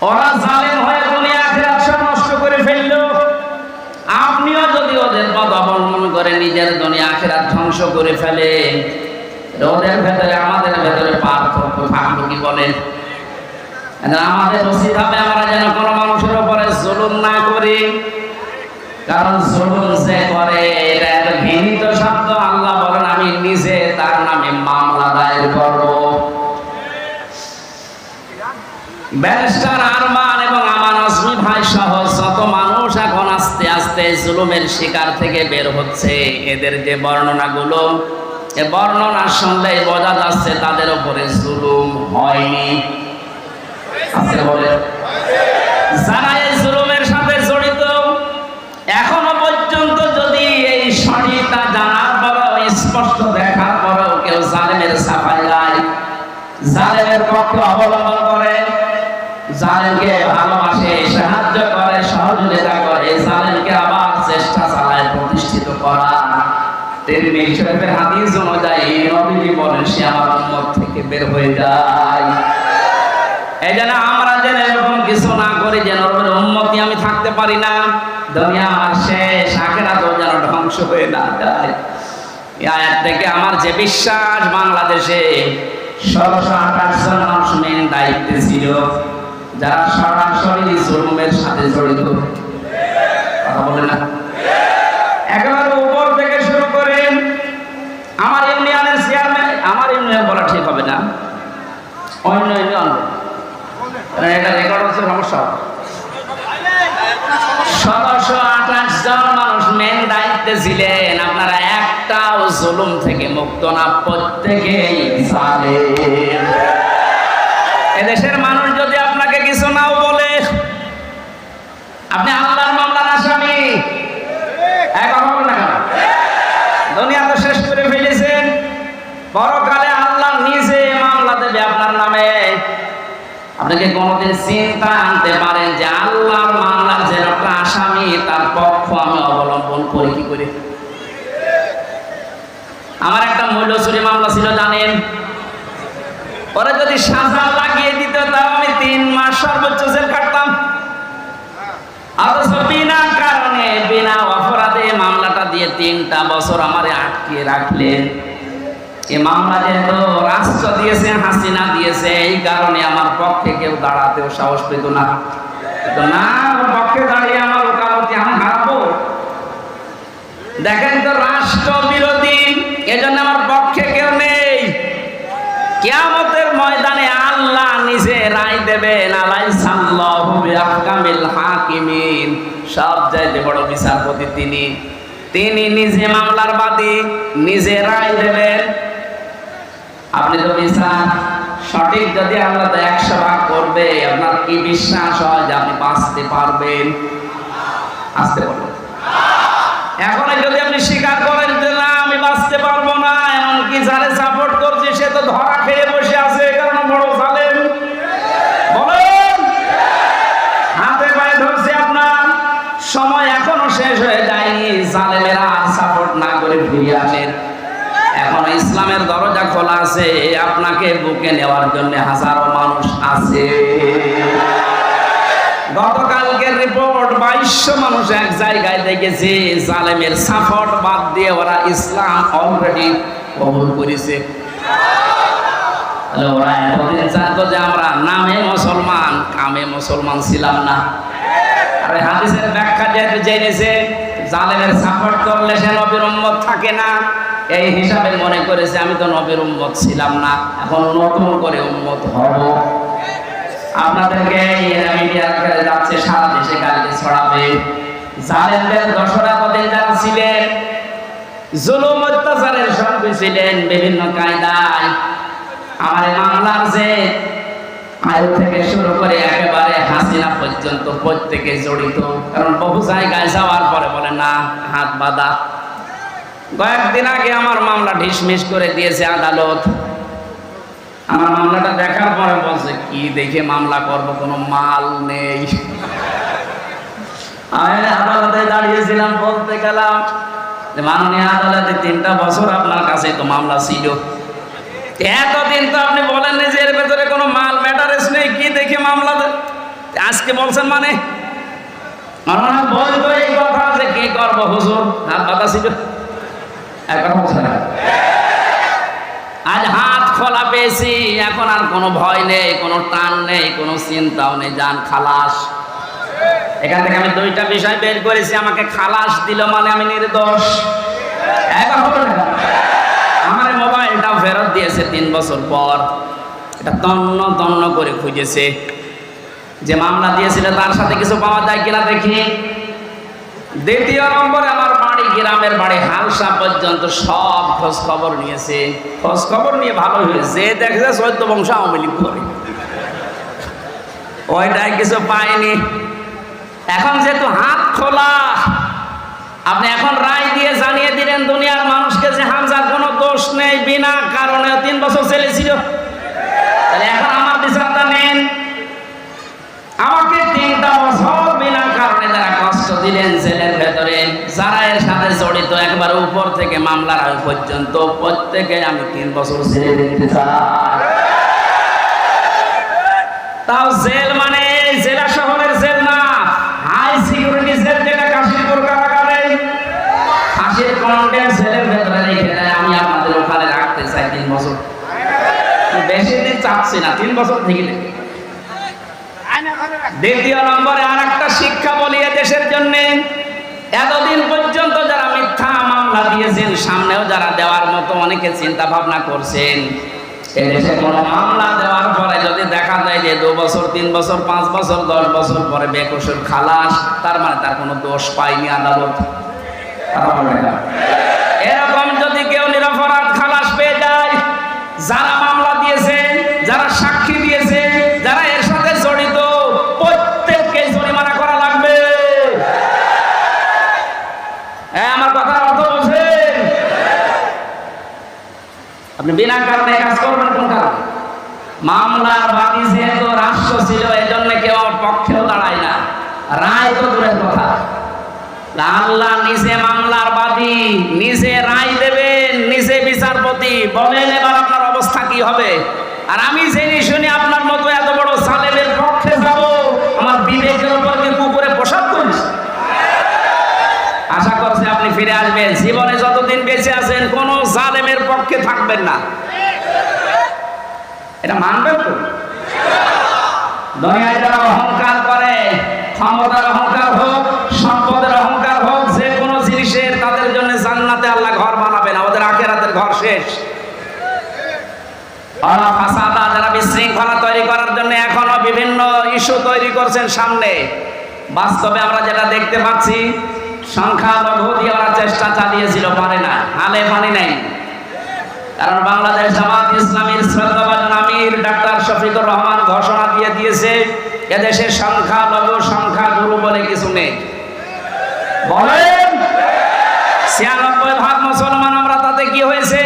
ওরা জালেম হয়ে দুনিয়া আখিরাত সব নষ্ট করে ফেলল। আপনিও যদি ওদের পথ অবলম্বন করে নিজের দুনিয়া আখিরাত ধ্বংস করে ফেলেন, ওদের ভেতরে আমাদের ভেতরে পার্থক্য থাকলো কি বলেন? আমাদের উচিত হবে আমরা যেন কোনো মানুষের উপরে জুলুম না করি, কারণ জুলুম যে করে এটা একটা ঘৃণিত শব্দ। আল্লাহ বলেন আমি নিজে তার নামে মামলা দায়ের করব। ব্যারিস্টার আরমান এবং আমান আজমি ভাই সহ যত মানুষ এখন আস্তে আস্তে জুলুমের শিকার থেকে বের হচ্ছে, এদের যে বর্ণনাগুলো, এ বর্ণনা শুনলে বোঝা যাচ্ছে তাদের উপরে জুলুম হয়নি। যারা এই জুলুমের সাথে জড়িত এখনো পর্যন্ত যদি এই সঠিকটা জানার পরেও, স্পষ্ট দেখার পরেও কেউ জালেমের সাফাই গায়, জালেমের পক্ষে অবলম্বন করে, জালেমকে ভালোবাসে, সাহায্য করে, সহযোগিতা করে, জালেমকে আবার চেষ্টা চালায় প্রতিষ্ঠিত করা, তিরমিজি শরীফের হাদিস অনুযায়ী নবীজি বলেন সে আমার উম্মত থেকে বের হয়ে যায়। এই জন্য আমরা যেন এরকম কিছু না করি, যেন উম্মতি আমি থাকতে পারি না, দুনিয়া আমার শেষ, আখিরাতও যেন ধ্বংস হয়ে না যায়। এই আয়াত থেকে আমার যে বিশ্বাস, বাংলাদেশে 1628 জন মানুষ মেন দায়িত্বে ছিল যারা সরাসরি জুলুমের সাথে জড়িত। কথা বলে না? একেবারে উপর থেকে শুরু করে আমার ইউনিয়নের চেয়ারম্যান, আমার ইউনিয়ন বলা ঠিক হবে না, অন্য ইউনিয়ন, এটা রেকর্ড হচ্ছে, সমস্যা। 1628 জন মানুষ মেন দায়িত্বে ছিলেন। আপনারা একটাও জুলুম থেকে মুক্ত না, প্রত্যেকেই জালেম। এদেশের মানুষ যদি আপনাকে কিছু নাও বলে, আপনি আল্লাহর মামলার আসামি, এক কথা বলেন না কেন? দুনিয়া পরকালে আল্লাহ নিজে মামলা দেবে আপনার নামে। আপনাকে কোনোদিন চিন্তা আনতে পারেন যে আল্লাহর মামলার যে একটা আসামি তার পক্ষ আমি অবলম্বন করি কি করে? আমার একটা মূল্যচুরি মামলা ছিল জানেন, পরে যদি সাজা লাগিয়ে দিত তাও আমি 3 মাস সর্বোচ্চ জেল কাটতাম। অথচ বিনা কারণে বিনা অপরাধে মামলাটা দিয়ে 3টা বছর আমারে আটকে রাখলেন। এই মামলা যেহেতু রাষ্ট্র দিয়েছে, হাসিনা দিয়েছে, এই কারণে আমার পক্ষে কেউ দাঁড়াতেও সাহস পেত না। না, ওর পক্ষে দাঁড়িয়ে আমার ওকালতি আমি হারাবো। দেখেন তো, রাষ্ট্র বিরোধী, এজন্য আমার পক্ষে কেউ নেই। কিয়ামতের ময়দানে আল্লাহ নিজে রায় দেবেন। আলাইসাল্লাহু বিআহকামিল হাকিমিন, সবচাইতে বড় বিচারপতি তিনি। তিনি নিজে মামলার বাদী, নিজে রায় দেবেন। আপনি তো বিচার সঠিক যদি আল্লাহ 100 ভাগ করবে, আপনার কি বিশ্বাস হয় যে আপনি বাঁচতে পারবেন? আসতে পারবেন? এখন যদি আপনি স্বীকার করেন যে না আমি বাঁচতে পারবো না, এমনকি যারে সাপোর্ট করছে সে তো ধরা খেয়ে বসে আছে, কারণ বড় জালেম, বলেন হাতে পায়ে ধরছে আপনার, সময় এখনো শেষ হয়ে যায়নি। জালেমেরা আর সাপোর্ট না করে ফিরে আসেন। এখন ইসলামের দরজা খোলা আছে, আপনাকে বুকে নেওয়ার জন্য হাজারো মানুষ আছে। গতকালকের রিপোর্ট 2200 মানুষ এক জায়গায় দেখেছে, জালেমের সাপোর্ট বাদ দিয়ে ওরা ইসলাম অলরেডি কবুল করেছে। ওরা এতদিন জানতো যে আমরা নামে মুসলমান, কামে মুসলমান ছিলাম না। আর হাদিসের ব্যাখ্যা যেহেতু জেনেছে জালেমের সাপোর্ট করলে সে নবীর উম্মত থাকে না, এই হিসাবে মনে করেছে আমি তো নবীর উম্মত ছিলাম না, এখন নতুন করে উম্মত হব। আপনাদেরকে মিডিয়ার কাছে যাচ্ছে, সারা দেশে গালি ছড়াবে। জালেমদের দোসরা পদে যারা ছিলেন, জুলুম অত্যাচারের সঙ্গে ছিলেন বিভিন্ন কায়দায়, আমার মামলার যে আয়ু থেকে শুরু করে একেবারে হাসিনা পর্যন্ত প্রত্যেকে জড়িত। কারণ বহু জায়গায় যাওয়ার পরে বলে না হাত বাঁধা। কয়েকদিন আগে আমার মামলা ঢিসমিস করে দিয়েছে আদালত। আমার মামলাটা দেখার পরে বলছে কি দেখে মামলা করব, কোনো মাল নেই। আমি আদালতে দাঁড়িয়েছিলাম, বলতে গেলাম যে মাননীয় আদালতে 3টা বছর আপনার কাছে তো মামলা ছিল, এতদিন তো আপনি বলেন যে এর ভেতরে কোনো মাল ম্যাটারেস নেই, কি দেখে মামলা আজকে বলছেন? মানে বলতো এই কথা যে কি করবো হুজুর, হাত বাঁধা ছিল। আজ হাত খোলা পেয়েছি, এখন আর কোনো ভয় নেই, কোনো টান নেই, কোনো চিন্তাও নেই, যান খালাস। এখান থেকে আমি 2টা বিষয় বের করেছি। আমাকে খালাস দিল মানে আমি নির্দোষ। এখন হলো না, আমার মোবাইলটা ফেরত দিয়েছে 3 বছর পর। এটা তন্ন তন্ন করে খুঁজেছে, যে মামলা দিয়েছিল তার সাথে কিছু পাওয়া যায় কিনা দেখি। দ্বিতীয় নম্বরে আমার বাড়ি, গ্রামের বাড়ি হালসা পর্যন্ত সব খোঁজ খবর নিয়েছে। খোঁজ খবর নিয়ে ভালো হয়েছে, দেখেছে 14 বংশ আওয়ামী লীগ করে, ওইটাই কিছু পায়নি। এখন যেহেতু হাত খোলা, আপনি এখন রায় দিয়ে জানিয়ে দিলেন দুনিয়ার মানুষকে যে হামজার কোনো দোষ নেই, বিনা কারণে 3 বছর জেলে ছিল। তাহলে এখন আমার বিচারটা নেন। আমাকে 3টা বছর বিনা কারণে যারা কষ্ট দিলেন জেলের ভেতরে, যারা এর সাথে জড়িত একবার উপর থেকে মামলার আগে পর্যন্ত প্রত্যেকে আমি 3 বছর জেলে দিতে চাই। তাও জেল মানে জেলা শহরের জেল না, হাই সিকিউরিটি জেল, যেটা কাশীপুর কারাগারে ফাঁসির কন্টেন্ট জেলের ভেতরে রেখে দেয়। আমি আপনাদের ওখানে রাখতে চাই 3 বছর, বেশি দিন চাচ্ছি না, 3 বছর থেকে। দ্বিতীয় নম্বরে আর একটা শিক্ষা বলি দেশের জন্য, এতদিন পর্যন্ত যারা মিথ্যা মামলা দিয়েছেন, সামনেও যারা দেওয়ার মতো অনেকে চিন্তা ভাবনা করছেন, এদেশে কোনো মামলা দেওয়ার পরে যদি দেখা যায় যে 2 বছর 3 বছর 5 বছর 10 বছর পরে বেকসুর খালাস, তার মানে তার কোনো দোষ পায়নি আদালত। এরকম যদি কেউ নিরপরাধ খালাস পেয়ে যায়, যারা মামলা দিয়েছে, যারা সাক্ষী দিয়েছে, যারা এর সাথে জড়িত, প্রত্যেককে জরিমানা করা লাগবে। আমার কথার অর্থ বুঝেন? আপনি বিনা কারণে কাজ করবেন কোন কারণে? মামলার বাদী যেহেতু রাষ্ট্র ছিল, এজন্য কেউ আমার পক্ষেও দাঁড়ায় না, রায় তো দূরের কথা। আল্লাহ নিজে মামলার বাদী, নিজে রায় দেবেন, নিজে বিচারপতি। বলেন এবার আপনার অবস্থা কি হবে? আর আমি জেনে শুনি আপনার মতো এত বড় জালেমের পক্ষে যাব, আমার বিবেকের উপর কি কুকুরে পোশাক করিস? আশা করছি আপনি ফিরে আসবেন। জীবনে যতদিন বেঁচে আছেন কোন জালেমের পক্ষে থাকবেন না, এটা মানবেন তো? দুনিয়ায় যারা অহংকার করে, ক্ষমতার অহংকার হোক, সম্পদের অহংকার হোক, যে কোনো জিনিসের তাদের জন্য জান্নাতে আল্লাহ ঘর বানাবেন, আমাদের আখিরাতের ঘর শেষ। ফাসাদা, যারা বিশৃঙ্খলা তৈরি করার জন্য এখনো বিভিন্ন ইস্যু তৈরি করছেন সামনে, বাস্তবে আমরা যেটা দেখতে পাচ্ছি, সংখ্যালঘু দিয়ে ওরা চেষ্টা চালিয়েছিল, পারে না, হালে পানি নাই। কারণ বাংলাদেশ জামাত ইসলামীর শ্রদ্ধাভাজন আমির ডাক্তার শফিকুর রহমান ঘোষণা দিয়ে দিয়েছে, এদেশে সংখ্যালঘু সংখ্যাগুরু বলে কিছু নেই। বলেন 96% মুসলমান আমরা, তাতে কি হয়েছে?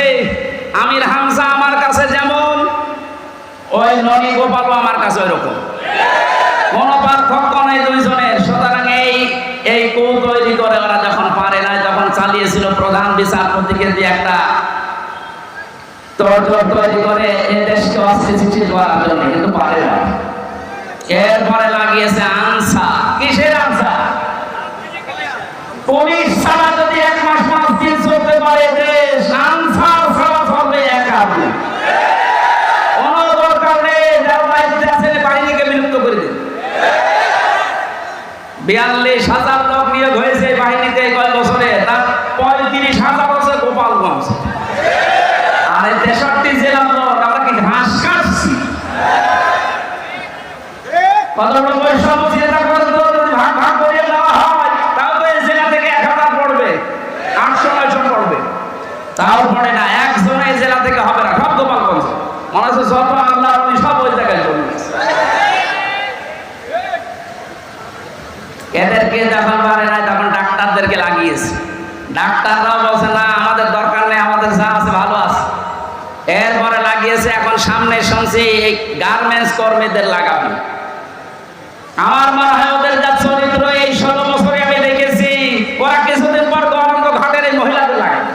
আমির হামজা আমার কাছে যেমন, ওই ননী গোপালও আমার কাছে ওইরকম, কোন পার্থক্য নেই দুইজনের। সুতরাং এই কৌ তৈরি করে ওরা যখন পারে না, যখন চালিয়েছিল প্রধান বিচারপতিকে দিয়ে একটা তোড়জোড় তৈরি করে এই দেশকে অস্থিতিশীল করার জন্য, কিন্তু পারে না। এরপরে লাগিয়েছে আনসার। কিসের আনসার? পুলিশ ছাড়া যদি 1 মাস 5 দিন চলতে পারে দেশ, আনসার ছাড়া চলবে একা। কোনো দরকার নেই, যারা দায়িত্বে আছেন বাহিনীকে বিলুপ্ত করে দিন। 42,000 লোক নিয়োগ হয়েছে বাহিনীতে কয়েক বছরে, তার 35,000 হচ্ছে গোপালগঞ্জ। আর 63 জেলার লোক, আমরা কি ঘাস কাটছি? কত বৈষম্য চিন্তা করে তো যদি ভাগ ভাগ করে দেওয়া হয়, তাও তো এই জেলা থেকে 1000 পড়বে, 800-900 পড়বে, তাও পড়ে না। একজন এই জেলা থেকে হবে না, সব গোপালগঞ্জ। মনে হচ্ছে যত আল্লাহ উনি সব ওই জায়গায় চলে গেছে। এদেরকে যখন পারে না, তখন ডাক্তারদেরকে লাগিয়েছে। ডাক্তাররাও বলছে না, আমাদের দরকার নেই, আমাদের যা আছে ভালো আছে। এরপরে লাগিয়েছে, এখন সামনে শুনছি এই গার্মেন্টস কর্মীদের লাগাবে। আমার মনে হয় ওদের যা চরিত্র, এই 16 বছরে আমি দেখেছি, ওরা কিছুদিন পর গরঙ্গ ঘাটের এই মহিলাদের লাগাবে।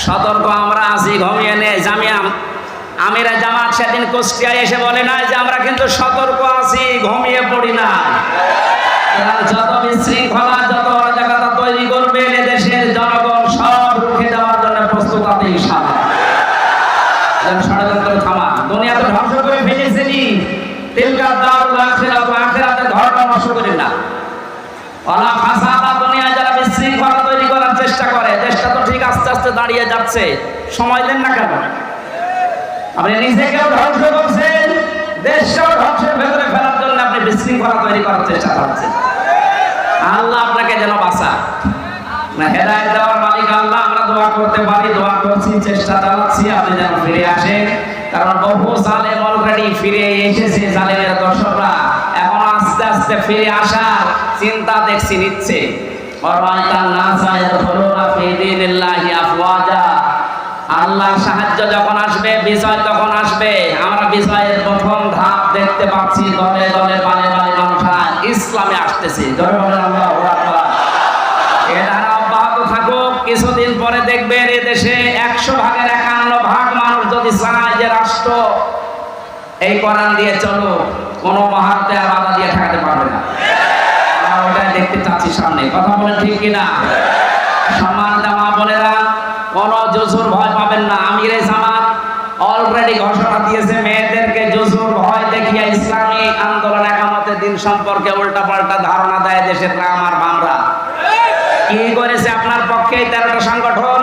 সতর্ক আমরা আছি, ঘুমিয়ে নেই। আমিরা জামাত সেদিন কুষ্টিয়ায় এসে বলে না যে আমরা কিন্তু সতর্ক আছি, ঘুমিয়ে পড়ি না। যত বিশৃঙ্খলা, যত অরাজকতা তৈরি করবেন, এদেশের জনগণ সব রুখে দেওয়ার জন্য প্রস্তুত আছে ইনশাআল্লাহ। ষড়যন্ত্র থামা, দুনিয়া তো ধ্বংস করে ফেলেছেনি, তিলকা দারুল আখিরাত, আখিরাতের ঘরটা নষ্ট করেন না। ওয়ালা ফাসাদা, দুনিয়ায় যারা বিশৃঙ্খলা তৈরি করার চেষ্টা করে, দেশটা তো ঠিক আস্তে আস্তে দাঁড়িয়ে যাচ্ছে, সময় দেন না কেন? আপনি নিজেকেও ধ্বংস করছেন, দেশটাও ধ্বংসের ভেতরে ফেলার জন্য আপনি বিশৃঙ্খলা তৈরি করার চেষ্টা করছেন। আল্লাহ আপনাকে যেন বাঁচা, হেদায়েত দেওয়ার মালিক আল্লাহ। আমরা দোয়া করতে পারি, দোয়া করছি, চেষ্টা চালাচ্ছি, আপনি যেন ফিরে আসেন। কারণ বহু জালেম অলরেডি ফিরে এসেছে, জালেমের দর্শকরা এখন আস্তে আস্তে ফিরে আসার চিন্তা দেখছি নিচ্ছে। আল্লাহর সাহায্য যখন আসবে, বিজয় তখন আসবে। আমরা বিজয়ের প্রথম ধাপ দেখতে পাচ্ছি, দলে দলে পালে পালে মানুষরা ইসলামে আসতেছে। কিছুদিন পরে দেখবেন এদেশে 100 ভাগের 51 ভাগ মানুষ যদি চায় যে রাষ্ট্র এই কোরআন দিয়ে চলো, কোনো মহাত্মা আর বাধা দিয়ে ঠেকাতে পারবে না। আমরা ওটাই দেখতে চাচ্ছি সামনে। কথা বলেন ঠিক কিনা? সম্মানিত মা বোনেরা, কোন জুজুর ভয় পাবেন না। আমিরে জামাত অলরেডি ঘোষণা দিয়েছে, মেয়েদেরকে জুজুর ভয় দেখিয়ে ইসলামী আন্দোলন একামতে দিন সম্পর্কে উল্টাপাল্টা ধারণা দেয় দেশের রাম আর বামরা। কি করেছে আপনার পক্ষে 13টা সংগঠন?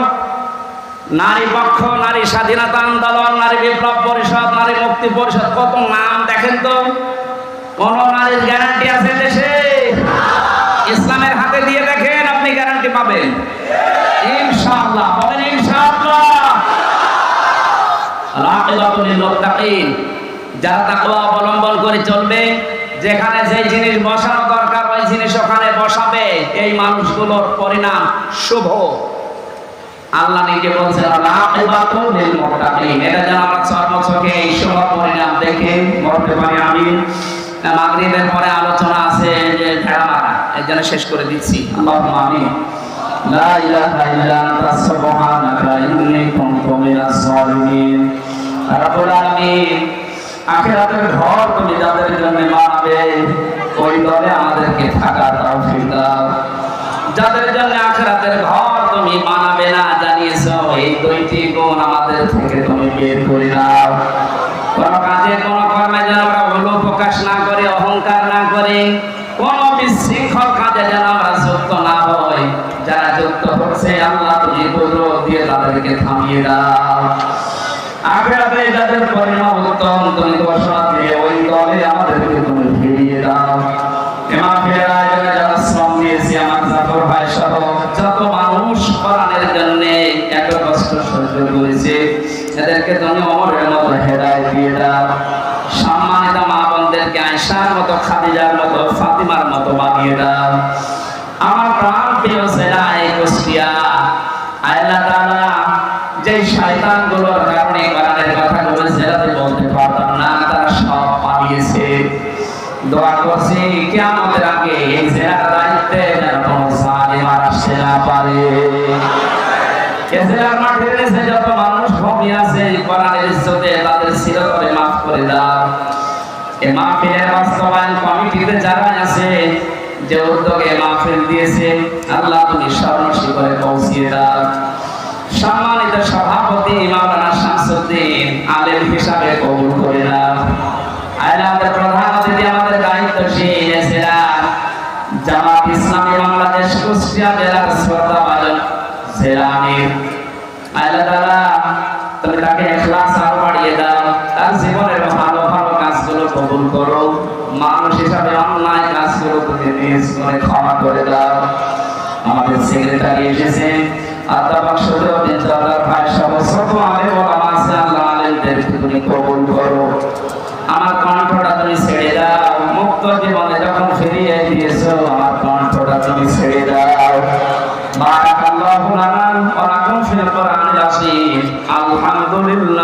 নারী পক্ষ, নারী স্বাধীনতা আন্দোলন, নারী বিপ্লব পরিষদ, নারী মুক্তি পরিষদ, কত নাম দেখেন তো। কোন নারীর গ্যারান্টি আছে দেশে? ইসলামের হাতে দিয়ে দেখেন, আপনি গ্যারান্টি পাবেন ইনশাআল্লাহ। বলেন ইনশাআল্লাহ। আকিবাতুল মুত্তাকিন, যারা তাকওয়া অবলম্বন করে চলবে, যেখানে যে জিনিস বসানো দরকার ওই জিনিস ওখানে বসাবে, এই মানুষগুলোর পরিণাম শুভ। আল্লাহ নিজে বলছেন আকিবাতু লিল মুত্তাকিন, এটা যেন আমরা চর্মচোখে এই শুভ পরিণাম দেখে মরতে পারি। আমি মাগরিবের পরে আলোচনা আছে যে ভেড়া মারা, এর জন্য শেষ করে দিচ্ছি। আল্লাহুম্মা আমিন। লা ইলাহা ইল্লা আনতা সুবহানাকা ইন্নী কুনতু মিনাজ জালিমিন। রব্বুল আলামিন, আখিরাতের ঘর তুমি যাদের জন্য বানাবে ওই ঘরে আমাদেরকে থাকার তৌফিক দাও। যাদের জন্য আখিরাতের ঘর তুমি বানাবে না জানিয়েছো, এই দুইটি গুণ আমাদের থেকে তুমি বের করে দাও। কোন কাজে কোন কর্মে যেন আমরা ভুল প্রকাশ না করে, অহংকার না করে, কোন বিশৃঙ্খল কাজে যেন আমরা যুক্ত না হই। যারা যুক্ত হচ্ছে আল্লাহ তুমি কুদরত দিয়ে তাদেরকে থামিয়ে দাও। আখিরাতে যাদের পরিণাম উত্তম তুমি ঘোষণা দিয়ে ওই দলে আমাদেরকে তুমি ফিরিয়ে দাও। ইমাম ফেরায় যারা শ্রম দিয়েছে আমার জাফর ভাই সহ যত মানুষ কোরআনের জন্য এত কষ্ট সহ্য করেছে, এদেরকে তুমি ওমরের মতো হেদায়েত দিয়ে দাও। সম্মানিত মা বোনদেরকে আয়েশার মতো, খাদিজার মতো, ফাতিমার মতো বানিয়ে দাও। আমার প্রাণ প্রিয় ছেলে এই কুষ্টিয়া, আল্লাহ তাআলা যে শয়তানগুলোর কারণে কোরআনের কথাগুলো জেলাতে বলতে পারতাম না, তারা সব পালিয়েছে। দোয়া করছি কিয়ামতের আগে এই জেলার দায়িত্বে যেন কোনো জালিম আর আসতে না পারে। এই জেলার মাঠের নিচে যত মানুষ ঘুমিয়ে আছে কোরআনের ইজ্জতে তাদের চিরতরে মাফ করে দাও। এই মাহফিলের বাস্তবায়ন কমিটিতে যারা আছে, যে উদ্যোগে মাহফিল দিয়েছে, আল্লাহ তুমি স্মরণশীল করে পৌঁছিয়ে দাও। সম্মানিত সভাপতি মাওলানা শামসুদ্দিন আলেম হিসাবে কবুল করে নাও। আমাদের প্রধান অতিথি, আমাদের দায়িত্বশীল জামাত ইসলামী বাংলাদেশ কুষ্টিয়া জেলার শ্রদ্ধাভাজন জেলা আমির, আল্লাহ তাআলা তুমি তাকে ইখলাস আরো বাড়িয়ে দাও। তার জীবনের ভালো ভালো কাজগুলো কবুল করো। মানুষ হিসাবে অন্যায় কাজগুলো তুমি নিজ করে ক্ষমা করে দাও। আমাদের সেক্রেটারি এসেছেন আদাবাক সদরুদ্দিন জালাল ভাই সহ সব আলেম ওলামা আছে, আল্লাহ আলেমদেরকে তুমি কবুল করো। আমার কণ্ঠটা তুমি ছেড়ে দাও। মুক্ত জীবনে যখন ফিরিয়ে দিয়েছো আমার কণ্ঠটা তুমি ছেড়ে দাও। বারাকাল্লাহু লানা ওয়া লাকুম ফিল কোরআনিল আযীম। আলহামদুলিল্লাহ।